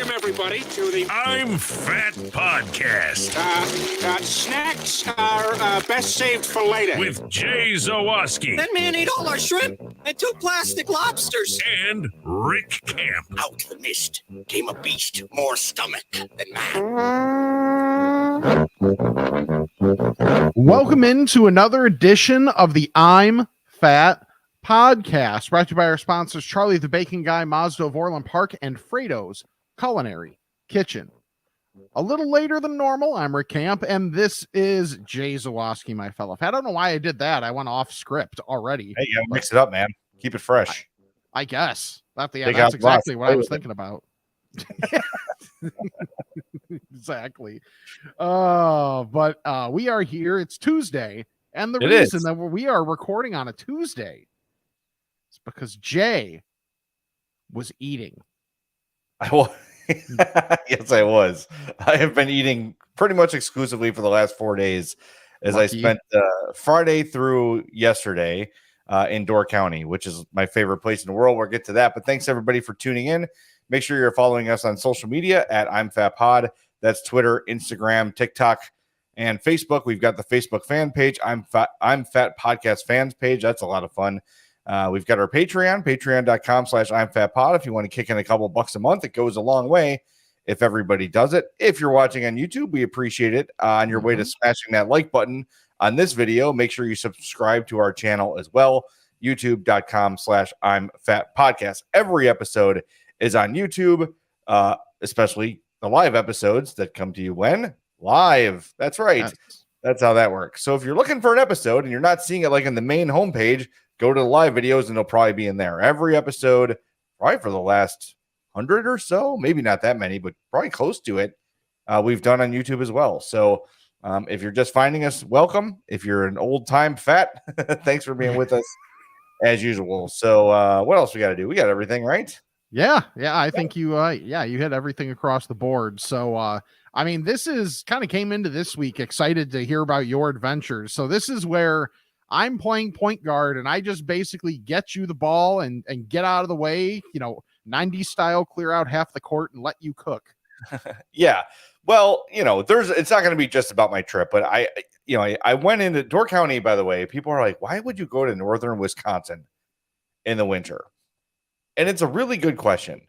Welcome, everybody, to the I'm Fat Podcast. Snacks are best saved for later. With Jay Zawoski. That man ate all our shrimp and 2 plastic lobsters. And Rick Camp. Out of the mist came a beast more stomach than man. Welcome into another edition of the I'm Fat Podcast, brought to you by our sponsors, Charlie the Bacon Guy, Mazda of Orland Park, and Frato's Culinary Kitchen. A little later than normal, I'm Rick Camp, and this is Jay Zawoski, my fellow. I don't know why I did that. I went off script already. Hey, you gotta mix it up, man. Keep it fresh. I guess. That's exactly what I was thinking about. Exactly. But we are here. It's Tuesday, and the reason that we are recording on a Tuesday is because Jay was eating. Yes, I was. I have been eating pretty much exclusively for the last 4 days, as I spent Friday through yesterday in Door County, which is my favorite place in the world. We'll get to that. But thanks everybody for tuning in. Make sure you're following us on social media at I'm Fat Pod. That's Twitter, Instagram, TikTok, and Facebook. We've got the Facebook fan page, I'm Fat Podcast fans page. That's a lot of fun. We've got our Patreon, patreon.com/I'mFatPod. If you want to kick in a couple bucks a month, it goes a long way if everybody does it. If you're watching on YouTube, we appreciate it. On your way to smashing that like button on this video, make sure you subscribe to our channel as well, youtube.com/I'mFatPodcast. Every episode is on YouTube, especially the live episodes that come to you when? Live. That's right. That's how that works. So if you're looking for an episode and you're not seeing it like in the main homepage, go to the live videos and it'll probably be in there. Every episode, probably for the last 100 or so, maybe not that many, but probably close to it, we've done on YouTube as well. So if you're just finding us, welcome. If you're an old-time fat, thanks for being with us as usual. So what else we got to do? We got everything, right? Yeah, I think you hit everything across the board. So, I mean, this is kind of came into this week excited to hear about your adventures. So this is where I'm playing point guard and I just basically get you the ball and get out of the way, 90s style, clear out half the court and let you cook. Yeah. Well, it's not going to be just about my trip, but I went into Door County, by the way. People are like, why would you go to northern Wisconsin in the winter? And it's a really good question.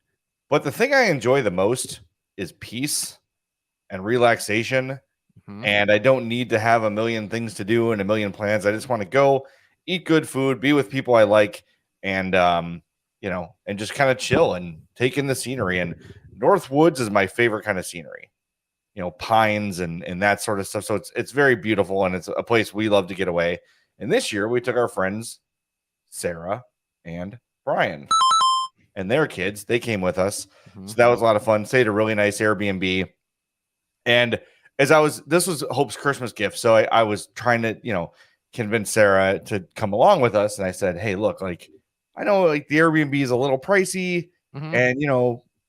But the thing I enjoy the most is peace and relaxation. Mm-hmm. And I don't need to have a million things to do and a million plans. I just want to go eat good food, be with people I like, and and just kind of chill and take in the scenery. And North Woods is my favorite kind of scenery. Pines and that sort of stuff. So it's very beautiful and it's a place we love to get away. And this year we took our friends Sarah and Brian and their kids. They came with us. Mm-hmm. So that was a lot of fun. Stayed at a really nice Airbnb. And this was Hope's Christmas gift. So I was trying to, convince Sarah to come along with us. And I said, hey, look, I know the Airbnb is a little pricey and,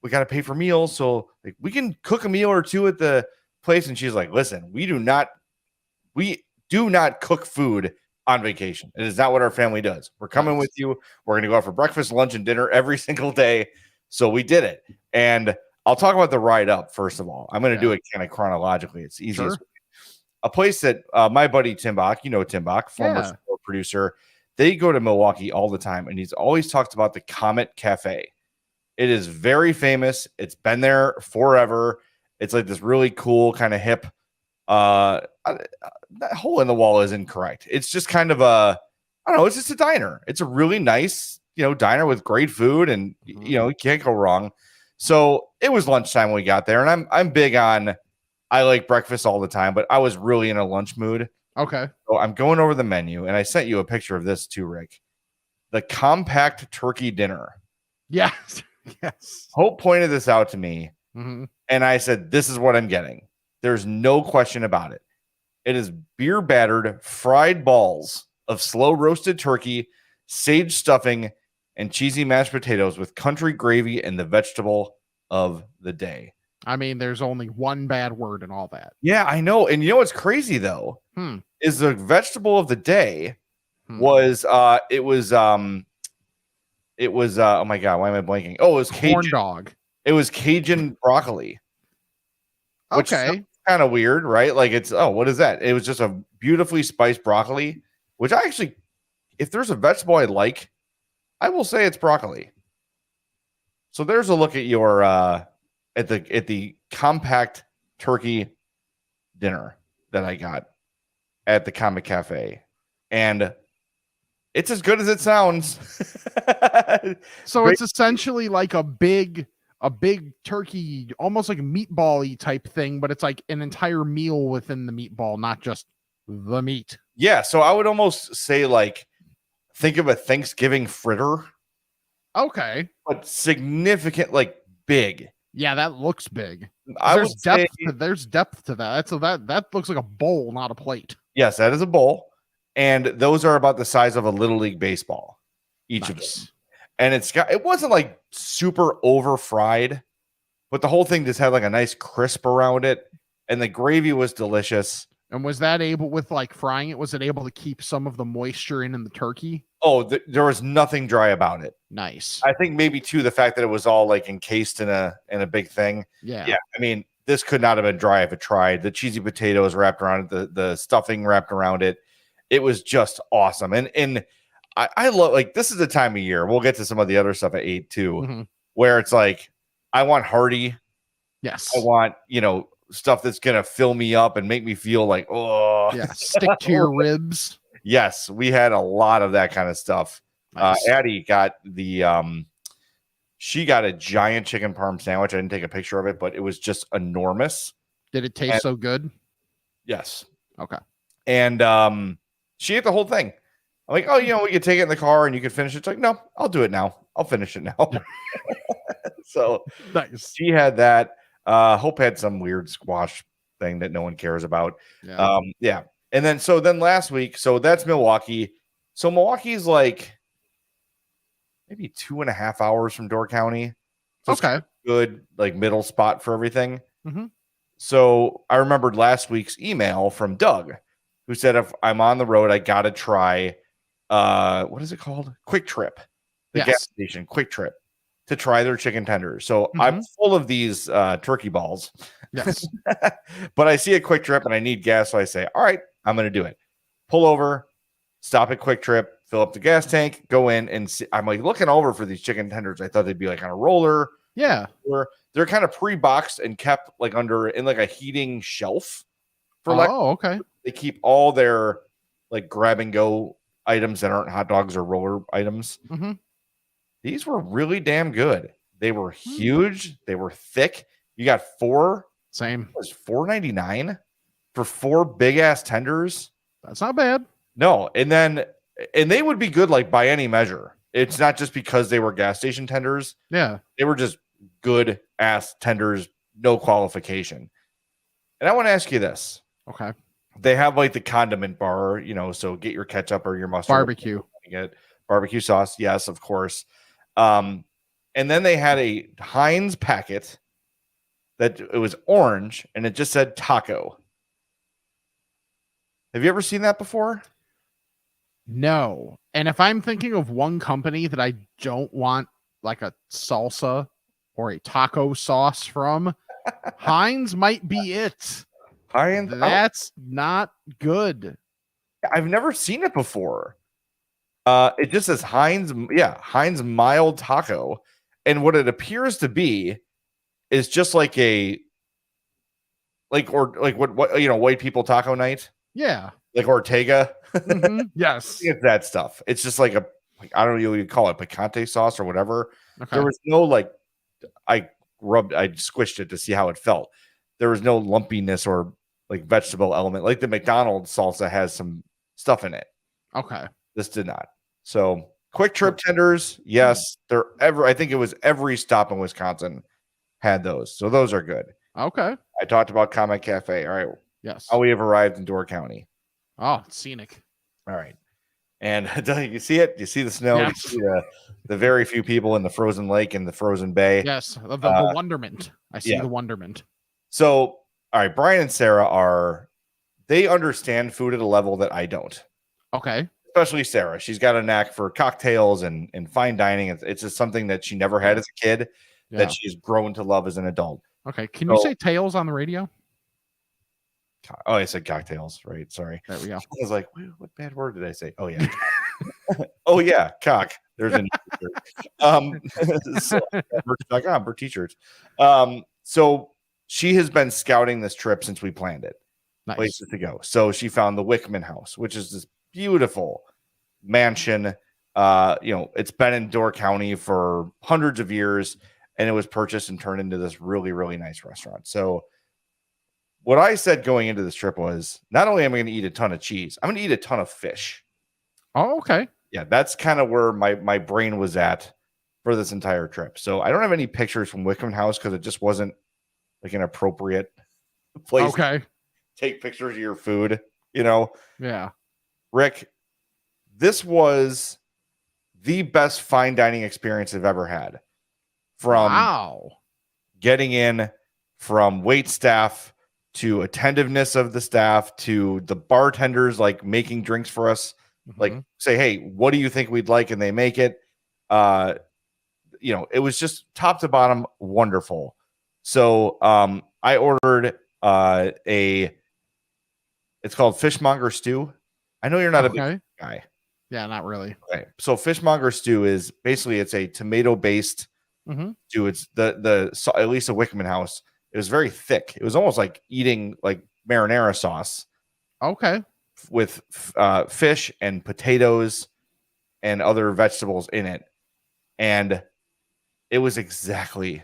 we got to pay for meals. So we can cook a meal or two at the place. And she's like, listen, we do not cook food on vacation. It is not what our family does. We're coming with you. We're going to go out for breakfast, lunch, and dinner every single day. So we did it. And I'll talk about the ride up, first of all. I'm going to do it kind of chronologically. It's easiest. Sure. A place that my buddy Tim Bach, Tim Bach, former sport producer, they go to Milwaukee all the time. And he's always talked about the Comet Cafe. It is very famous. It's been there forever. It's like this really cool kind of hip. That hole in the wall is incorrect. It's just kind of it's just a diner. It's a really nice, diner with great food and, you can't go wrong. So it was lunchtime when we got there, and I'm big on, I like breakfast all the time, but I was really in a lunch mood. Okay. So I'm going over the menu, and I sent you a picture of this too, Rick. The compact turkey dinner. Yes. Yes. Hope pointed this out to me, and I said, this is what I'm getting. There's no question about it. It is beer battered fried balls of slow roasted turkey, sage stuffing, and cheesy mashed potatoes with country gravy and the vegetable of the day. I mean, there's only one bad word in all that. Yeah, I know. And you know what's crazy though? Is the vegetable of the day was it was oh my god, why am I blanking? Oh, it was Cajun corn dog. It was Cajun broccoli, which is Okay. kind of weird, right? Like what is that? It was just a beautifully spiced broccoli, which I actually, if there's a vegetable I like, I will say it's broccoli. So there's a look at your at the compact turkey dinner that I got at the Comic Cafe, and it's as good as it sounds. So Great. it's essentially like a big turkey, almost like a meatball-y type thing, but it's like an entire meal within the meatball, not just the meat. Yeah, so I would almost say like think of a Thanksgiving fritter, Okay. but significant, like big. Yeah, that looks big. I would say There's depth to that. So that looks like a bowl, not a plate. yes, that is a bowl, and those are about the size of a little league baseball, each of them. And it wasn't like super over fried, but the whole thing just had like a nice crisp around it, and the gravy was delicious. And was that able, with like frying it, was it able to keep some of the moisture in the turkey? Oh, there was nothing dry about it. Nice. I think maybe too the fact that it was all like encased in a big thing. Yeah. Yeah. I mean, this could not have been dry if it tried. The cheesy potatoes wrapped around it, the stuffing wrapped around it. It was just awesome. And I love, like, this is the time of year. We'll get to some of the other stuff I ate too, Mm-hmm. where it's like I want hearty. Yes. I want, stuff that's gonna fill me up and make me feel like, oh Yeah. Stick to your ribs. Yes, we had a lot of that kind of stuff. Nice. Addie got she got a giant chicken parm sandwich. I didn't take a picture of it, but it was just enormous. Did it taste so good? Yes. Okay. And she ate the whole thing. I'm like, oh, we could take it in the car and you could finish it. It's like, no, I'll do it now. I'll finish it now. So Nice. she had that. Hope had some weird squash thing that no one cares about. Yeah. Yeah. And then last week, so that's Milwaukee. So Milwaukee's like maybe 2.5 hours from Door County. So Okay. Good, like middle spot for everything. Mhm. So I remembered last week's email from Doug, who said if I'm on the road, I gotta try what is it called? Quick Trip. The Yes. gas station, Quick Trip, to try their chicken tenders. So I'm full of these turkey balls. Yes. But I see a Quick Trip and I need gas, so I say, all right, I'm going to do it. Pull over, stop at Quick Trip, fill up the gas tank, go in and see. I'm like looking over for these chicken tenders. I thought they'd be like on a roller. Yeah. Or they're kind of pre-boxed and kept like in like a heating shelf. For like, okay. they keep all their like grab and go items that aren't hot dogs or roller items. Mhm. These were really damn good. They were huge. They were thick. You got 4. Same. It was $4.99 for 4 big ass tenders. That's not bad. No, and they would be good like by any measure. It's not just because they were gas station tenders. Yeah. They were just good ass tenders, no qualification. And I want to ask you this. Okay. They have like the condiment bar, so get your ketchup or your mustard. Barbecue. Get barbecue sauce. Yes, of course. And then they had a Heinz packet that it was orange and it just said taco. Have you ever seen that before? No. And if I'm thinking of one company that I don't want like a salsa or a taco sauce from, Heinz might be it. Heinz. That's not good. I've never seen it before. It just says Heinz. Yeah, Heinz mild taco, and what it appears to be is just like what white people taco night. Yeah. Like Ortega. Mhm. Yes. It's that stuff. It's just like I don't know what you call it, picante sauce or whatever. Okay. There was no I squished it to see how it felt. There was no lumpiness or like vegetable element. Like the McDonald's salsa has some stuff in it. Okay. This did not. So Quick Trip tenders, yes. I think it was every stop in Wisconsin had those. So those are good. Okay. I talked about Comic Cafe. All right. Yes. How we have arrived in Door County. Oh, scenic. All right. And you see it? You see the snow? Yes. You see the very few people in the frozen lake and the frozen bay. Yes. The wonderment. I see the wonderment. So, all right. Brian and Sarah they understand food at a level that I don't. Okay. Especially Sarah. She's got a knack for cocktails and fine dining. It's just something that she never had as a kid. Yeah. that she's grown to love as an adult. Okay. Can you say tails on the radio? Oh, I said cocktails, right? Sorry. There we go. I was like, what bad word did I say? Oh yeah. Oh yeah, cock. There's a so merch.com for t-shirts. So she has been scouting this trip since we planned it. Nice. Places to go. So she found the Wickman house, which is this beautiful mansion. It's been in Door County for hundreds of years, and it was purchased and turned into this really, really nice restaurant. So what I said going into this trip was, not only am I going to eat a ton of cheese, I'm going to eat a ton of fish. Oh, okay. Yeah, that's kind of where my brain was at for this entire trip. So I don't have any pictures from Wickman House because it just wasn't like an appropriate place Okay. to take pictures of your food, you know? Yeah. Rick, this was the best fine dining experience I've ever had. From getting in, from wait staff to attentiveness of the staff to the bartenders like making drinks for us, like say, hey, what do you think we'd like? And they make it. It was just top to bottom wonderful. So I ordered it's called Fishmonger Stew. I know you're not a big guy. Yeah, not really. Okay. So Fishmonger Stew is basically, it's a tomato based stew. It's at least a Wickman house. It was very thick. It was almost like eating like marinara sauce. Okay. With fish and potatoes and other vegetables in it. And it was exactly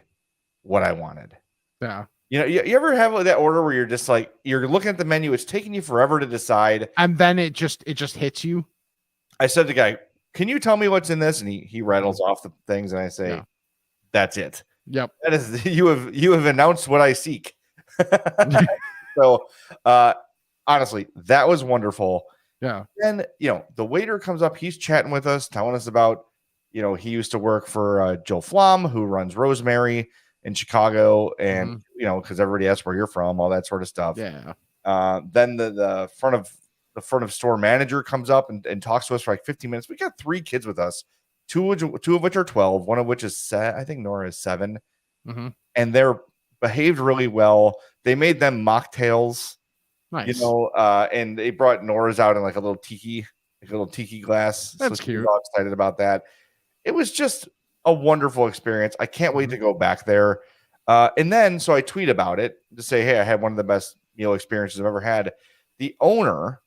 what I wanted. Yeah. You ever have that order where you're just like, you're looking at the menu, it's taking you forever to decide. And then it just hits you. I said to the guy, can you tell me what's in this? And he rattles off the things and I say, that's it. Yep. That is, you have announced what I seek. So, honestly, that was wonderful. Yeah. Then, the waiter comes up, he's chatting with us, telling us about, he used to work for Joe Flom, who runs Rosemary in Chicago. And, because everybody asks where you're from, all that sort of stuff. Yeah. Then the front of store manager comes up and talks to us for like 15 minutes. We got 3 kids with us, two of which are 12, one of which is I think Nora is 7. And they're behaved really well. They made them mocktails. Nice. And they brought Nora's out in like a little tiki glass. That's cute. All excited about that. It was just a wonderful experience. I can't wait to go back there. And then, so I tweet about it to say, hey, I had one of the best meal experiences I've ever had. The owner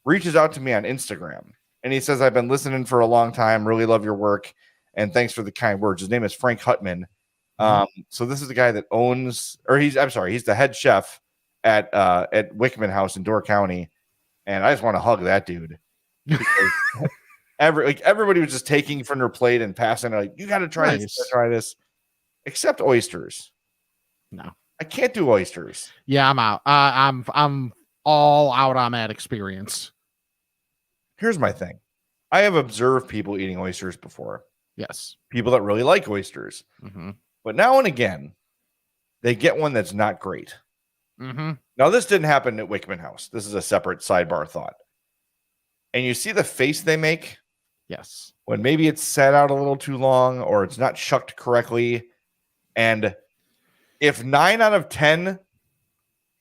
reaches out to me on Instagram and he says, I've been listening for a long time. Really love your work. And thanks for the kind words. His name is Frank Hutman. So this is the guy that he's the head chef at Wickman House in Door County, and I just want to hug that dude. Everybody was just taking from their plate and passing. Like, you got to try this, try this, except oysters. No, I can't do oysters. Yeah, I'm out. I'm all out on that experience. Here's my thing: I have observed people eating oysters before. Yes, people that really like oysters, but now and again, they get one that's not great. Now, this didn't happen at Wickman House. This is a separate sidebar thought. And you see the face they make? Yes. When maybe it's sat out a little too long or it's not shucked correctly. And if 9 out of 10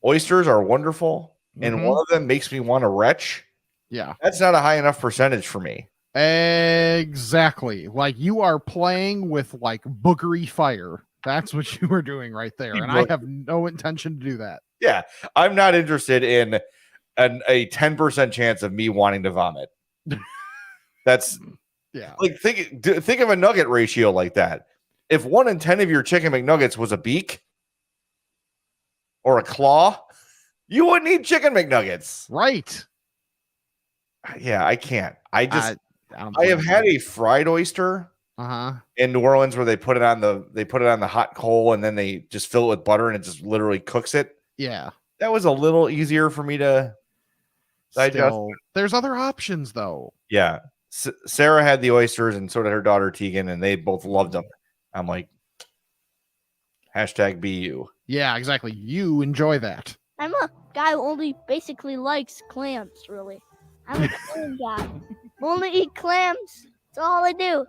oysters are wonderful and one of them makes me want to retch, that's not a high enough percentage for me. Exactly. Like, you are playing with like boogery fire. That's what you were doing right there. And I have no intention to do that. Yeah. I'm not interested in a 10% chance of me wanting to vomit. That's like, think of a nugget ratio like that. If 1 in 10 of your chicken McNuggets was a beak or a claw, you wouldn't eat chicken McNuggets. Right. Yeah, I can't. I have had a fried oyster in New Orleans where they put it on the hot coal and then they just fill it with butter and it just literally cooks it. Yeah. That was a little easier for me to digest. There's other options though. Yeah. Sarah had the oysters and so did her daughter Tegan, and they both loved them. I'm like, #BU. Yeah, exactly. You enjoy that. I'm a guy who only basically likes clams, really. I'm a clam guy. Only eat clams. That's all I do.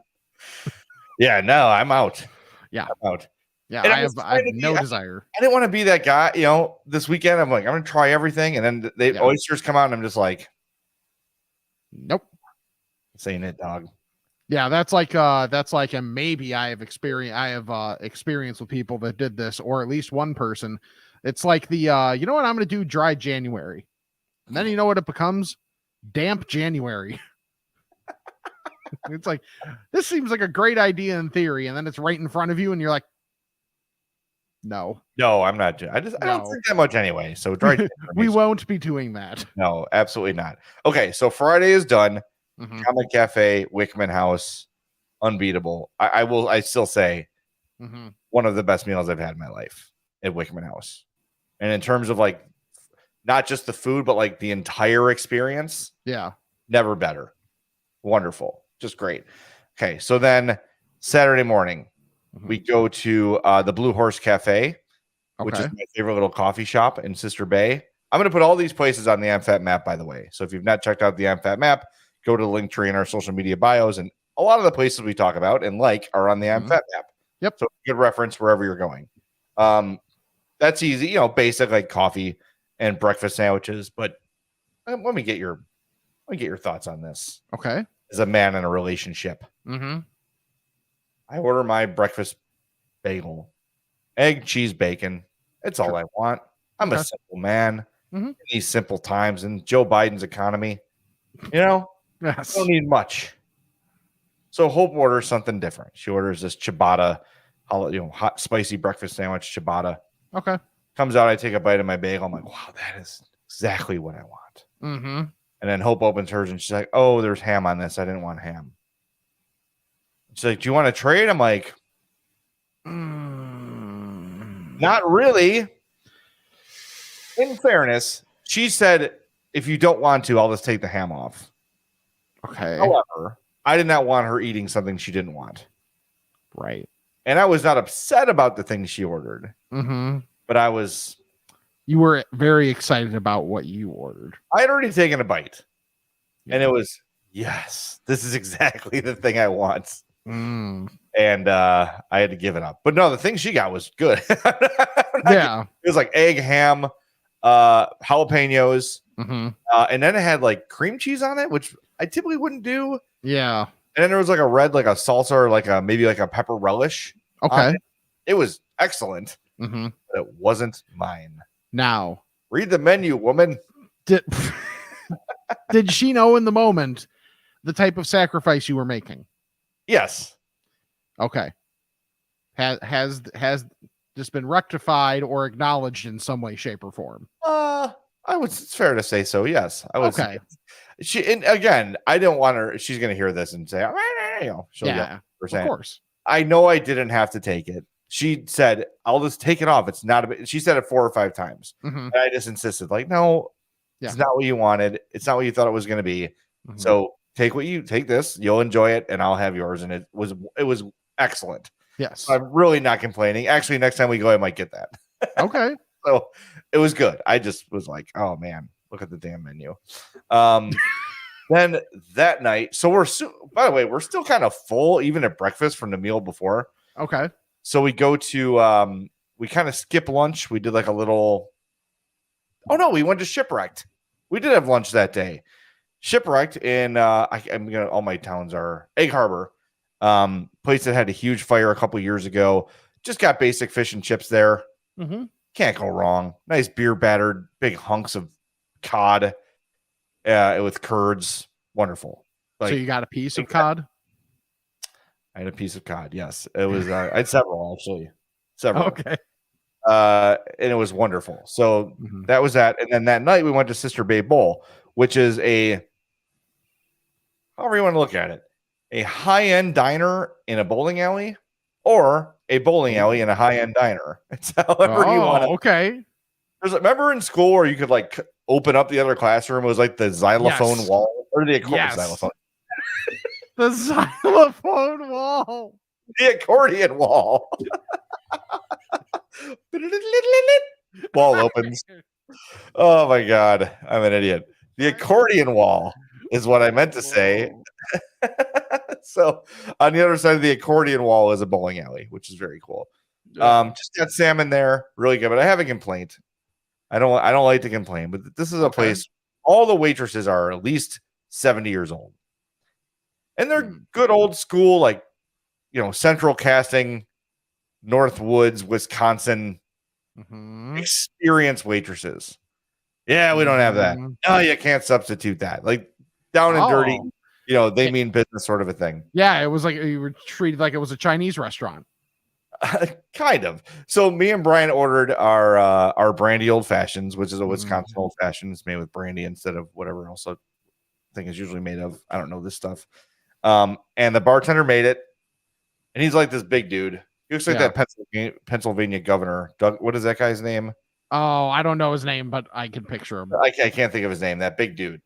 Yeah, no, I'm out. Yeah. I'm out. Yeah, And I have trying to no be- desire. I didn't want to be that guy. This weekend I'm like, I'm gonna try everything, and then the Yeah. oysters come out, and I'm just like, Nope. saying it, dog. Yeah, that's like a maybe. I have experience with people that did this, or at least one person. It's like the you know what, I'm gonna do dry January. And then you know what it becomes? Damp January. It's like, this seems like a great idea in theory, and then it's right in front of you, and you're like, no, No, I'm not. I don't No. drink that much anyway. So dry. we won't be doing that. No, absolutely not. Okay, so Friday is done. Mhm, Comic Cafe, Wickman House, unbeatable. I still say mhm. one of the best meals I've had in my life at Wickman House. And in terms of like not just the food, but like the entire experience, Yeah. never better. Wonderful. Just great. Okay, so then Saturday morning, we go to the Blue Horse Cafe, which is Okay. my favorite little coffee shop in Sister Bay. I'm going to put all these places on the AmFat map, by the way. So if you've not checked out the AmFat map, go to the link tree in our social media bios, and a lot of the places we talk about and like are on the AmFat map. Yep. So good reference wherever you're going. That's easy, basic like coffee and breakfast sandwiches. But let me get your thoughts on this. Okay. As a man in a relationship, Mm-hmm. I order my breakfast bagel, egg, cheese, bacon. It's all I want. I'm a Okay. simple man Mhm. in these simple times in Joe Biden's economy. I Yes. don't need much. So Hope orders something different. She orders this ciabatta, hot spicy breakfast sandwich ciabatta. Okay. Comes out, I take a bite of my bagel. I'm like, wow, that is exactly what I want. Mm-hmm. And then Hope opens hers and she's like, oh, there's ham on this. I didn't want ham. She's like, do you want to trade? I'm like, not really. In fairness, she said, if you don't want to, I'll just take the ham off. Okay. However, I did not want her eating something she didn't want. Right. And I was not upset about the thing she ordered, Mm-hmm. but You were very excited about what you ordered. I had already taken a bite. Yeah. And it was, yes, this is exactly the thing I want. Mm. And I had to give it up. But no, the thing she got was good. Yeah. It was like egg, ham, jalapenos, Mm-hmm. and then it had like cream cheese on it, which I typically wouldn't do. Yeah. And then there was like a red, like a salsa, or like maybe like a pepper relish. Okay. It was excellent, Mm-hmm. but it wasn't mine. Now, Read the menu, woman. did did she know in the moment the type of sacrifice you were making? Yes. Okay. Has just been rectified or acknowledged in some way, shape, or form? It's fair to say so. Yes. I would. Okay. And again, I don't want her. She's going to hear this and say, she'll yell Yeah. for Of saying, course. I know I didn't have to take it. She said, I'll just take it off. It's not a bit. She said it 4 or 5 times. Mm-hmm. And I just insisted, like, no, Yeah. it's not what you wanted. It's not what you thought it was going to be. Mm-hmm. So take this, you'll enjoy it, and I'll have yours. And it was excellent. Yes. So I'm really not complaining. Actually, next time we go, I might get that. Okay. So it was good. I just was like, oh man, look at the damn menu. Then that night, so by the way, we're still kind of full, even at breakfast from the meal before. Okay. So we go to we kind of skip lunch. We did like a little. Oh no, we went to Shipwrecked. We did have lunch that day. Shipwrecked in all my towns are Egg Harbor. Place that had a huge fire a couple years ago. Just got basic fish and chips there. Mm-hmm. Can't go wrong. Nice beer battered, big hunks of cod with curds. Wonderful. So you got a piece of cod? I had a piece of cod. Yes, it was. I had several actually. Several. Okay. And it was wonderful. So Mhm. that was that. And then that night we went to Sister Bay Bowl, which is however you want to look at it, a high-end diner in a bowling alley, or a bowling alley in a high-end diner. It's however you want to. Okay. Remember in school where you could like open up the other classroom? It was like the xylophone Yes. wall or the Yes. xylophone. The xylophone wall. The accordion wall. Wall opens. Oh my god, I'm an idiot. The accordion wall is what I meant to say. So on the other side of the accordion wall is a bowling alley, which is very cool. Just got salmon there, really good. But I have a complaint. I don't like to complain, but this is a place. All the waitresses are at least 70 years old, and they're good old school, like Central Casting, Northwoods, Wisconsin, experienced waitresses. Yeah, we don't have that. No, you can't substitute that. Like down and dirty, they mean business sort of a thing. Yeah, it was like you were treated like it was a Chinese restaurant. Kind of. So me and Brian ordered our brandy old fashions, which is a Wisconsin old fashioned. It's made with brandy instead of whatever else I think is usually made of. I don't know this stuff. And the bartender made it, and he's like this big dude. He looks like that Pennsylvania governor. Doug, what is that guy's name? Oh, I don't know his name, but I can picture him. I can't think of his name. That big dude,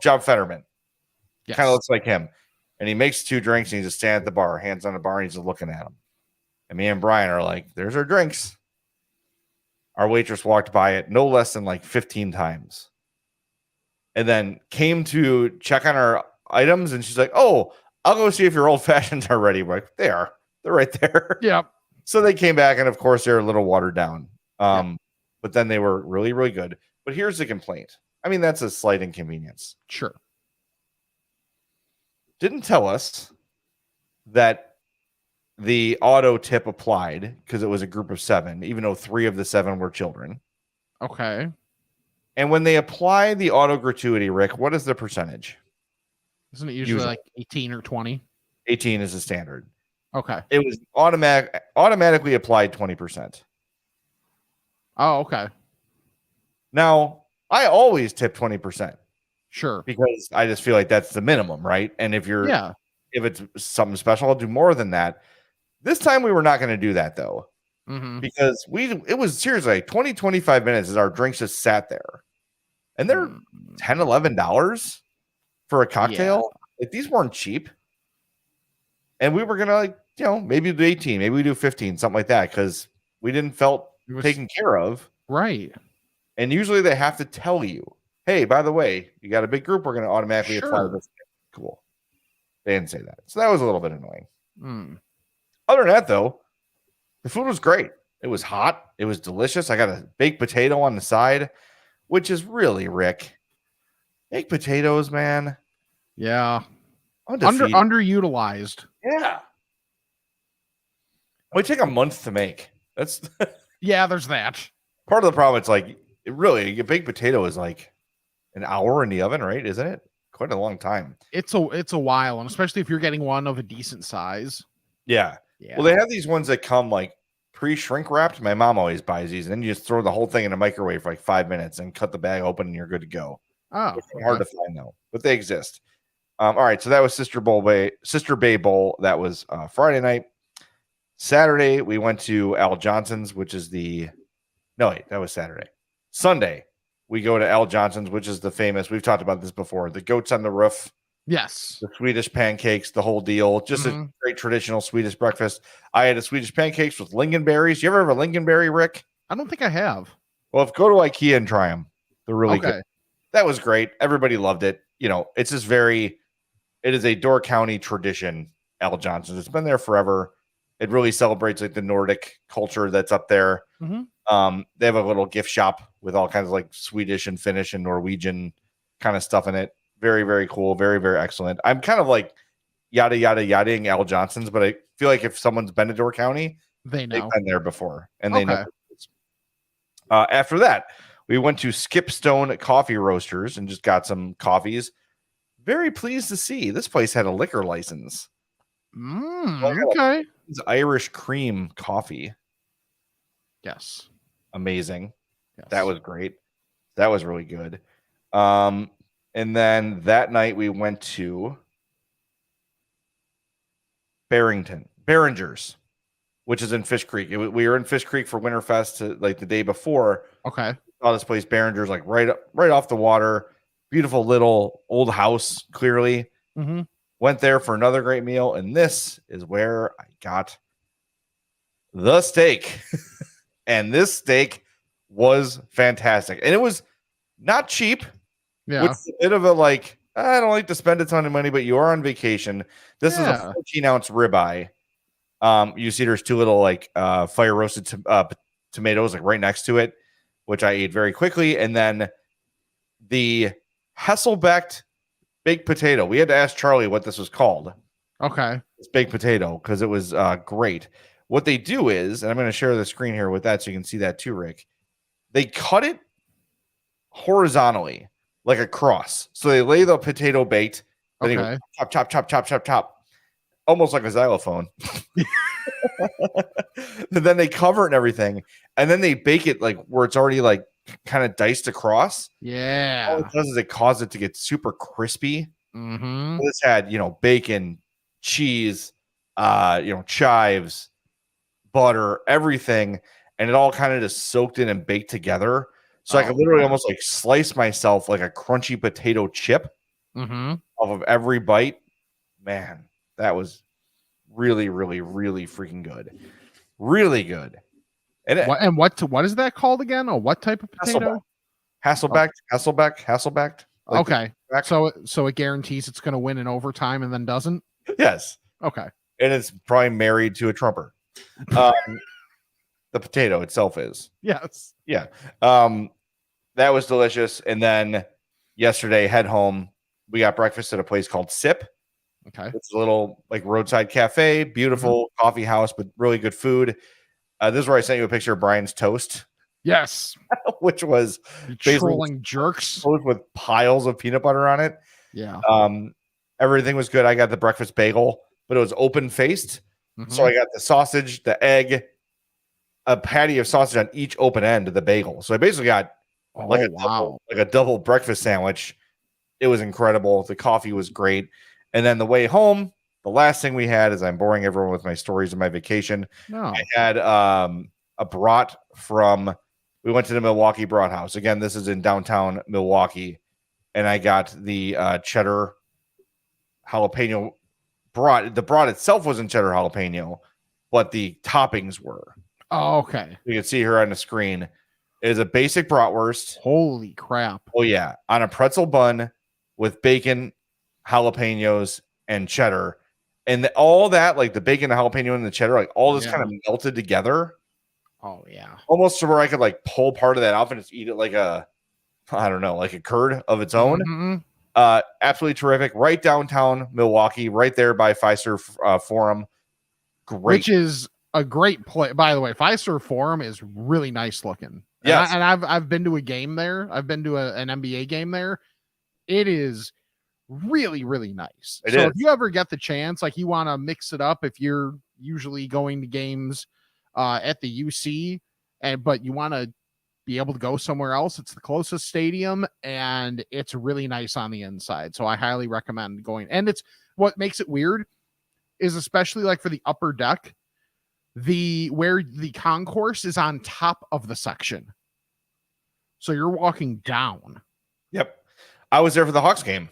John Fetterman. Yes. Kind of looks like him. And he makes 2 drinks, and he's just standing at the bar, hands on the bar, and he's just looking at him. And me and Brian are like, "There's our drinks." Our waitress walked by it no less than like 15 times, and then came to check on our items, and she's like, "Oh, I'll go see if your old fashions are ready." We're like, "They are. They're right there." Yep. So they came back, and of course they're a little watered down. But then they were really, really good. But here's the complaint. I mean, that's a slight inconvenience. Sure. Didn't tell us that the auto tip applied because it was a group of 7, even though 3 of the 7 were children. Okay. And when they apply the auto gratuity, Rick, what is the percentage? Isn't it usually like 18 or 20? 18 is the standard. Okay. It was automatically applied 20%. Oh, okay. Now, I always tip 20%. Sure. Because I just feel like that's the minimum, right? And if it's something special, I'll do more than that. This time we were not going to do that though. Because it was seriously like 20-25 minutes as our drinks just sat there. And they're $10-11 for a cocktail. Like these weren't cheap. And we were gonna maybe do 18, maybe we do 15, something like that, because we didn't felt taken care of. Right. And usually they have to tell you, "Hey, by the way, you got a big group, we're going to automatically apply this." Cool. They didn't say that. So that was a little bit annoying. Other than that, though, the food was great. It was hot. It was delicious. I got a baked potato on the side, which is really, Rick, baked potatoes, man. Yeah. Undefeated. Underutilized. Yeah. It would take a month to make. That's yeah, there's that. Part of the problem. It's like, really, a baked potato is like an hour in the oven, right? Isn't it? Quite a long time. It's a while, and especially if you're getting one of a decent size. Yeah. Well, they have these ones that come like pre-shrink wrapped. My mom always buys these, and then you just throw the whole thing in a microwave for like 5 minutes and cut the bag open, and you're good to go. Oh, it's hard to find though, but they exist. All right, so that was Sister Bay Bowl. That was Friday night. Saturday we went to Al Johnson's, which is that was Saturday. Sunday we go to Al Johnson's, which is the famous. We've talked about this before. The goats on the roof. Yes. The Swedish pancakes, the whole deal. Just a great traditional Swedish breakfast. I had a Swedish pancakes with lingonberries. You ever have a lingonberry, Rick? I don't think I have. Well, go to IKEA and try them. They're really good. That was great. Everybody loved it. It's just it is a Door County tradition, Al Johnson's. It's been there forever. It really celebrates like the Nordic culture that's up there. They have a little gift shop with all kinds of like Swedish and Finnish and Norwegian kind of stuff in it. Very, very cool. Very, very excellent. I'm kind of like yadaing Al Johnson's, but I feel like if someone's been to Door County, they've been there before, and they know. After that, we went to Skipstone Coffee Roasters and just got some coffees. Very pleased to see this place had a liquor license. Okay. It's Irish cream coffee. Yes. Amazing. Yes. That was great. That was really good. And then that night we went to Behringer's, which is in Fish Creek. We were in Fish Creek for Winterfest like the day before. Okay. Saw this place, Behringer's, like right off the water. Beautiful little old house, clearly. Went there for another great meal, and this is where I got the steak. And this steak was fantastic. And it was not cheap. Yeah. With a bit of a like, I don't like to spend a ton of money, but you are on vacation. This is a 14-ounce ribeye You see there's two little like fire roasted tomatoes like right next to it, which I ate very quickly. And then the Hasselbeck baked potato. We had to ask Charlie what this was called. Okay. It's baked potato because it was great. What they do is, and I'm going to share the screen here with that so you can see that too, Rick. They cut it horizontally like a cross. So they lay the potato baked. Then Okay. you chop, chop, chop, chop, chop, chop. Almost like a xylophone. And then they cover it and everything. And then they bake it like where it's already like kind of diced across. All Yeah. it does is it causes it to get super crispy. Mm-hmm. This had, bacon, cheese, chives, butter, everything. And it all kind of just soaked in and baked together. So I could literally almost like slice myself like a crunchy potato chip Mm-hmm. off of every bite. Man, that was really, really, really freaking good. Really good. And What is that called again? Oh, what type of potato? Hasselbeck. Like Okay. So it guarantees it's going to win in overtime and then doesn't? yes. Okay. And it's probably married to a trumper. The potato itself is. Yes. Yeah. That was delicious. And then yesterday, head home. We got breakfast at a place called Sip. Okay. It's a little like roadside cafe, beautiful coffee house, but really good food. This is where I sent you a picture of Brian's toast, Yes. which was You basically trolling jerks. toast with piles of peanut butter on it. Yeah. Everything was good. I got the breakfast bagel, but it was open faced. Mhm. So I got the sausage, the egg, a patty of sausage on each open end of the bagel. So I basically got like a double breakfast sandwich. It was incredible. The coffee was great. And then the way home, the last thing we had is I'm boring everyone with my stories of my vacation. No. I had a brat we went to the Milwaukee Brat House. Again, this is in downtown Milwaukee. And I got the cheddar jalapeno brat. The brat itself wasn't cheddar jalapeno, but the toppings were. Oh, okay. You can see here on the screen. It is a basic bratwurst. Holy crap. Oh, yeah. On a pretzel bun with bacon, jalapenos, and cheddar. And all that, like the bacon, the jalapeno, and the cheddar, like all this kind of melted together. Oh, yeah. Almost to where I could like pull part of that off and just eat it like like a curd of its own. Mm-hmm. Absolutely terrific. Right downtown Milwaukee, right there by Fiserv Forum. Great. Which is a great play. By the way, Fiserv Forum is really nice looking. Yes. And I've been to a game there. I've been to an NBA game there. It is really, really nice. It so is. if you ever get the chance, like you want to mix it up, if you're usually going to games at the UC, but you want to be able to go somewhere else, it's the closest stadium and it's really nice on the inside. So I highly recommend going. And it's what makes it weird is especially like for the upper deck, where the concourse is on top of the section. So you're walking down. Yep. I was there for the Hawks game.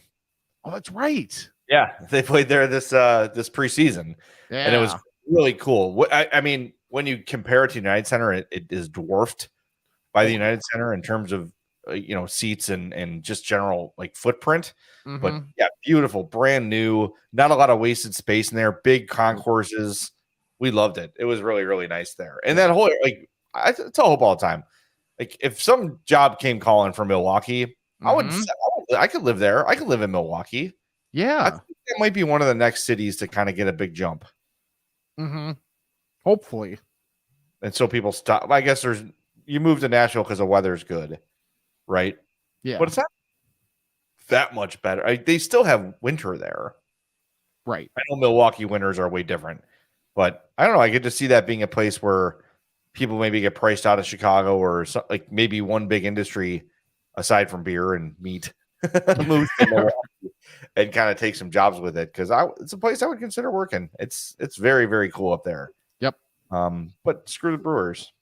Oh, that's right. Yeah. They played there this preseason. Yeah. And it was really cool. I mean, when you compare it to United Center, it is dwarfed by the United Center in terms of seats and just general like footprint. Mm-hmm. But yeah, beautiful, brand new, not a lot of wasted space in there, big concourses. We loved it. It was really, really nice there. And that whole I tell Hope all the time, like if some job came calling from Milwaukee, I could live there. I could live in Milwaukee. Yeah. I think that might be one of the next cities to kind of get a big jump. Mm-hmm. Hopefully. And so people stop. I guess you move to Nashville because the weather's good, right? Yeah. But it's not that much better. They still have winter there. Right. I know Milwaukee winters are way different, but I don't know. I get to see that being a place where people maybe get priced out of Chicago or like maybe one big industry aside from beer and meat moves to Milwaukee and kind of take some jobs with it because it's a place I would consider working. It's very, very cool up there. Yep. But screw the Brewers.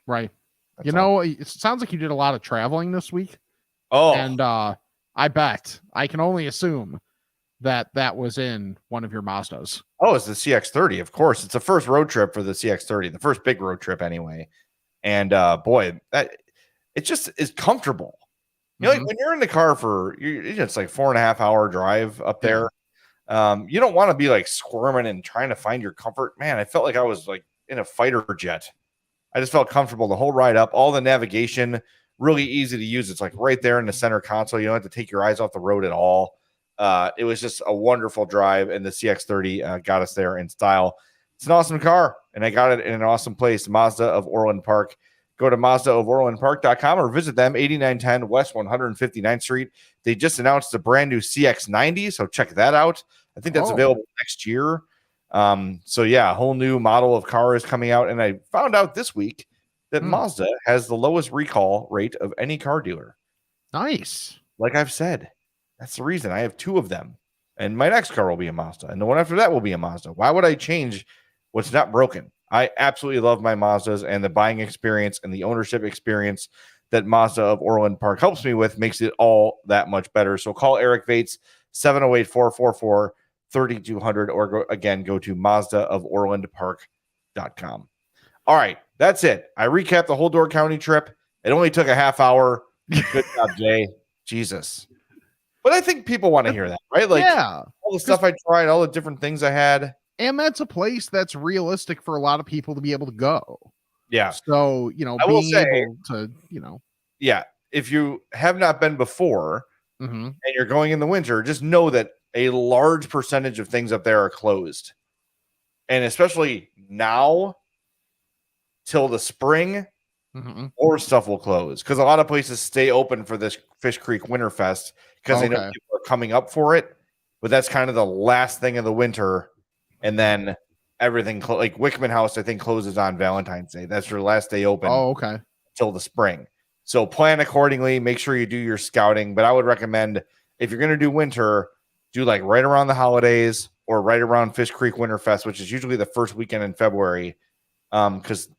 Right. That's all. It sounds like you did a lot of traveling this week. Oh, And I can only assume that was in one of your Mazdas. Oh, it's the CX-30, of course. It's the first road trip for the CX-30, the first big road trip anyway. And boy, it just is comfortable. You know, like when you're in the car it's like 4.5 hour drive up there. You don't want to be like squirming and trying to find your comfort. Man, I felt like I was like in a fighter jet. I just felt comfortable the whole ride up. All the navigation, really easy to use. It's like right there in the center console. You don't have to take your eyes off the road at all. It was just a wonderful drive, and the CX-30 got us there in style. It's an awesome car, and I got it in an awesome place, Mazda of Orland Park. Go to mazdaoforlandpark.com or visit them, 8910 West 159th Street. They just announced a brand new CX-90, so check that out. I think that's available next year. So yeah, a whole new model of car is coming out, and I found out this week that Mazda has the lowest recall rate of any car dealer. Nice. Like I've said, that's the reason I have 2 of them, and my next car will be a Mazda, and the one after that will be a Mazda. Why would I change what's not broken? I absolutely love my Mazdas, and the buying experience and the ownership experience that Mazda of Orland Park helps me with makes it all that much better. So call Eric Vates, 708-444-3200, or go to mazdaoforlandpark.com. All right, that's it. I recapped the whole Door County trip. It only took a half hour. Good job, Jay. Jesus. But I think people want to hear that, right? Like, all the stuff I tried, all the different things I had. And that's a place that's realistic for a lot of people to be able to go. Yeah. So, I will say, able to, yeah, if you have not been before and you're going in the winter, just know that a large percentage of things up there are closed. And especially now till the spring, or stuff will close, because a lot of places stay open for this Fish Creek Winterfest because they know people are coming up for it. But that's kind of the last thing of the winter. And then everything, like Wickman House, I think closes on Valentine's Day. That's your last day open. Oh, okay. Till the spring. So plan accordingly. Make sure you do your scouting. But I would recommend, if you're going to do winter, do like right around the holidays or right around Fish Creek Winterfest, which is usually the first weekend in February, because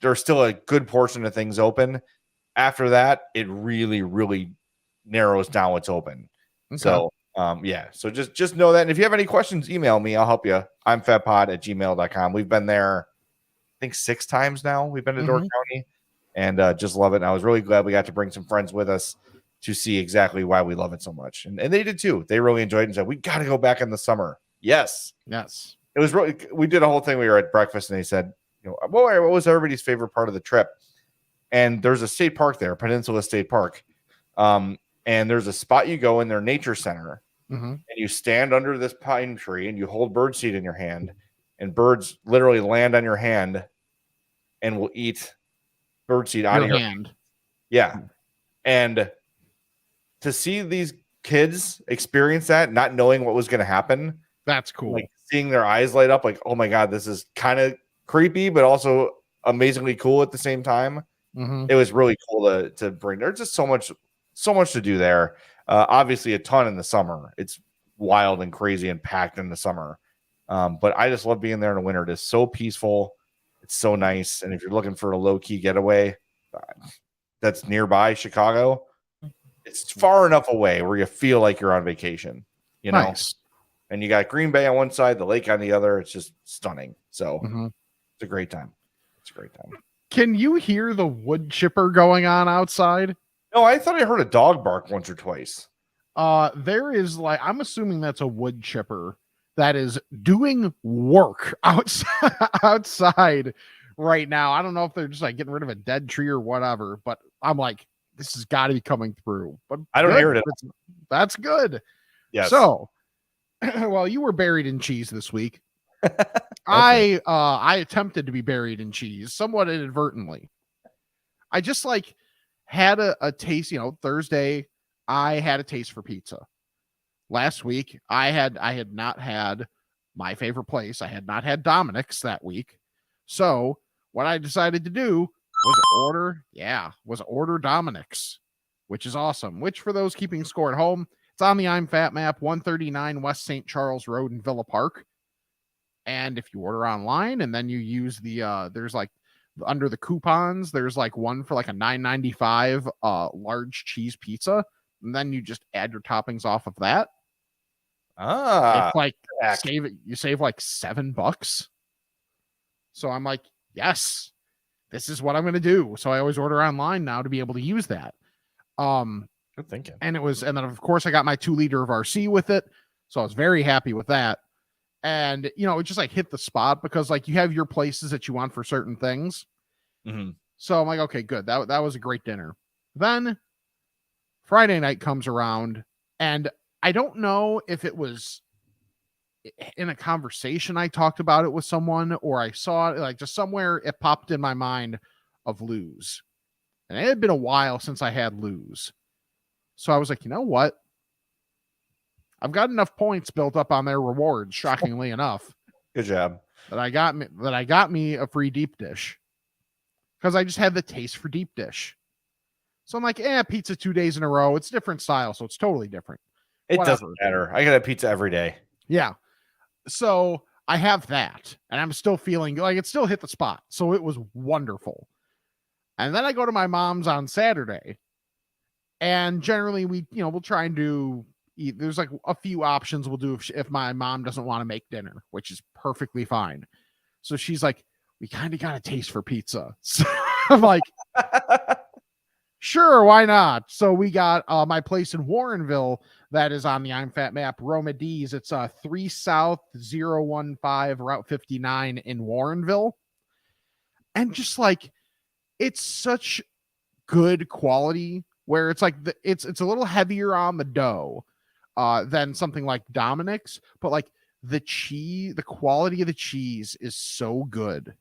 there's still a good portion of things open. After that, it really, really narrows down what's open. Okay. So so just know that. And if you have any questions, email me. I'll help you. I'm fatpod@gmail.com. We've been there, I think 6 times now. We've been to Door County, and just love it. And I was really glad we got to bring some friends with us to see exactly why we love it so much. And they did too. They really enjoyed it and said, we got to go back in the summer. Yes. Yes. It was really, we did a whole thing. We were at breakfast and they said, what was everybody's favorite part of the trip? And there's a state park there, Peninsula State Park. And there's a spot you go in their nature center. And you stand under this pine tree and you hold birdseed in your hand, and birds literally land on your hand and will eat birdseed out of your hand. Yeah. And to see these kids experience that, not knowing what was going to happen, that's cool. Like seeing their eyes light up, like, oh my God, this is kind of creepy, but also amazingly cool at the same time. It was really cool to bring. There's just so much to do there. Obviously a ton in the summer. It's wild and crazy and packed in the summer. But I just love being there in the winter. It is so peaceful. It's so nice. And if you're looking for a low-key getaway that's nearby Chicago, it's far enough away where you feel like you're on vacation, Nice. And you got Green Bay on one side, the lake on the other. It's just stunning. So it's a great time. Can you hear the wood chipper going on outside? No, I thought I heard a dog bark once or twice. There is, like, I'm assuming that's a wood chipper that is doing work outside right now. I don't know if they're just like getting rid of a dead tree or whatever, but I'm like, this has got to be coming through. But I don't hear it. That's good. Yes. So, well, you were buried in cheese this week. Okay. I attempted to be buried in cheese somewhat inadvertently. I just had a taste, Thursday I had a taste for pizza. Last week I had not had my favorite place. I had not had Dominic's that week. So what I decided to do was order Dominic's, which is awesome. Which, for those keeping score at home, it's on the I'm Fat map, 139 West St. Charles Road in Villa Park. And if you order online and then you use the there's under the coupons, there's one for a $9.95 large cheese pizza, and then you just add your toppings off of that. It's you save $7. So I'm like, yes, this is what I'm gonna do. So I always order online now to be able to use that. Good thinking. And then of course I got my 2 liter of RC with it. So I was very happy with that. And, you know, it just like hit the spot because like you have your places that you want for certain things. Mm-hmm. So I'm like, okay, good. That was a great dinner. Then Friday night comes around, and I don't know if it was in a conversation I talked about it with someone or I saw it like just somewhere it popped in my mind of lose. And it had been a while since I had lose. So I was like, you know what? I've got enough points built up on their rewards, shockingly enough, Good job. that I got me a free deep dish. Because I just had the taste for deep dish. So I'm like, pizza 2 days in a row. It's different style, so it's totally different. It Whatever. doesn't matter. I got a pizza every day. Yeah. So I have that, and I'm still feeling like it still hit the spot. So it was wonderful. And then I go to my mom's on Saturday, and generally we'll try and do. There's like a few options we'll do if my mom doesn't want to make dinner, which is perfectly fine. So she's like, we kind of got a taste for pizza. So I'm like, sure, why not? So we got my place in Warrenville that is on the I'm Fat map, Roma D's. It's 3 South 015 Route 59 in Warrenville. And just like, it's such good quality where it's like it's a little heavier on the dough than something like Dominic's, but like the quality of the cheese is so good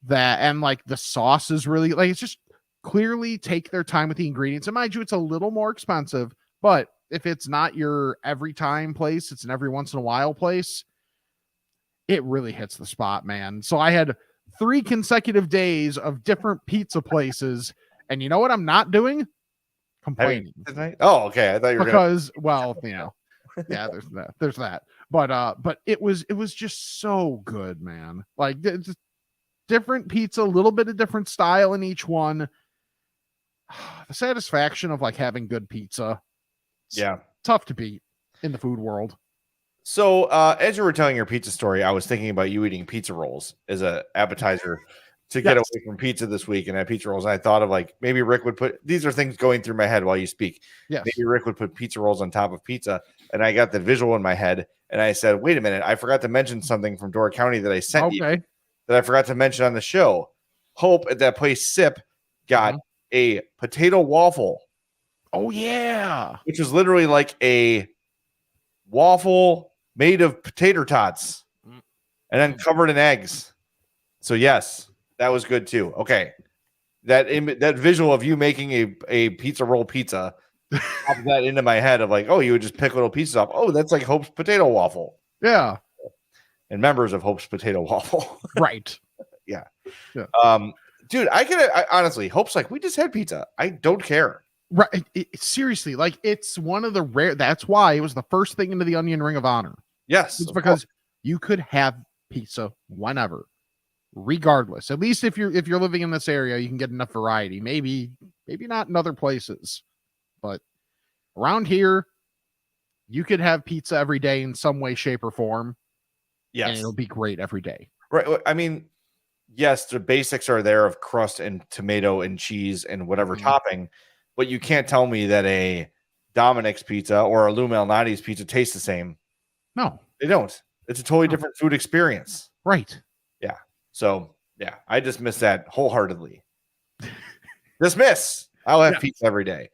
and like the sauce is really like, it's just clearly take their time with the ingredients. And mind you, it's a little more expensive, but if it's not your every time place, it's an every once in a while place, it really hits the spot, man. So I had 3 consecutive days of different pizza places, and you know what I'm not doing? Complaining. Oh, okay. I thought you were because yeah, there's that. But it was just so good, man. Like just different pizza, a little bit of different style in each one. The satisfaction of like having good pizza. Yeah. Tough to beat in the food world. So as you were telling your pizza story, I was thinking about you eating pizza rolls as an appetizer to get away from pizza this week and have pizza rolls. And I thought of like maybe Rick would put, these are things going through my head while you speak. Yes. Maybe Rick would put pizza rolls on top of pizza. And I got the visual in my head. And I said, wait a minute, I forgot to mention something from Door County that I sent you that I forgot to mention on the show. Hope at that place Sip got a potato waffle. Oh yeah. Which was literally like a waffle made of potato tots and then covered in eggs. So yes, that was good too. Okay. That visual of you making a pizza roll pizza popped that into my head of like, oh, you would just pick little pieces off. Oh, that's like Hope's potato waffle. Yeah. And members of Hope's potato waffle. Right. Yeah. Yeah. Dude, I honestly, Hope's like, we just had pizza. I don't care. Right. Seriously, like it's one of the rare. That's why it was the first thing into the Onion Ring of Honor. Yes. It's because you could have pizza whenever, regardless. At least if you're living in this area, you can get enough variety. Maybe not in other places, but around here, you could have pizza every day in some way, shape, or form. Yes. And it'll be great every day. Right. I mean, yes, the basics are there of crust and tomato and cheese and whatever topping, but you can't tell me that a Dominic's pizza or a Lou Malnati's pizza tastes the same. No, they don't. It's a totally different food experience. Right. Yeah. So, yeah, I dismiss that wholeheartedly. Dismiss. I'll have pizza every day.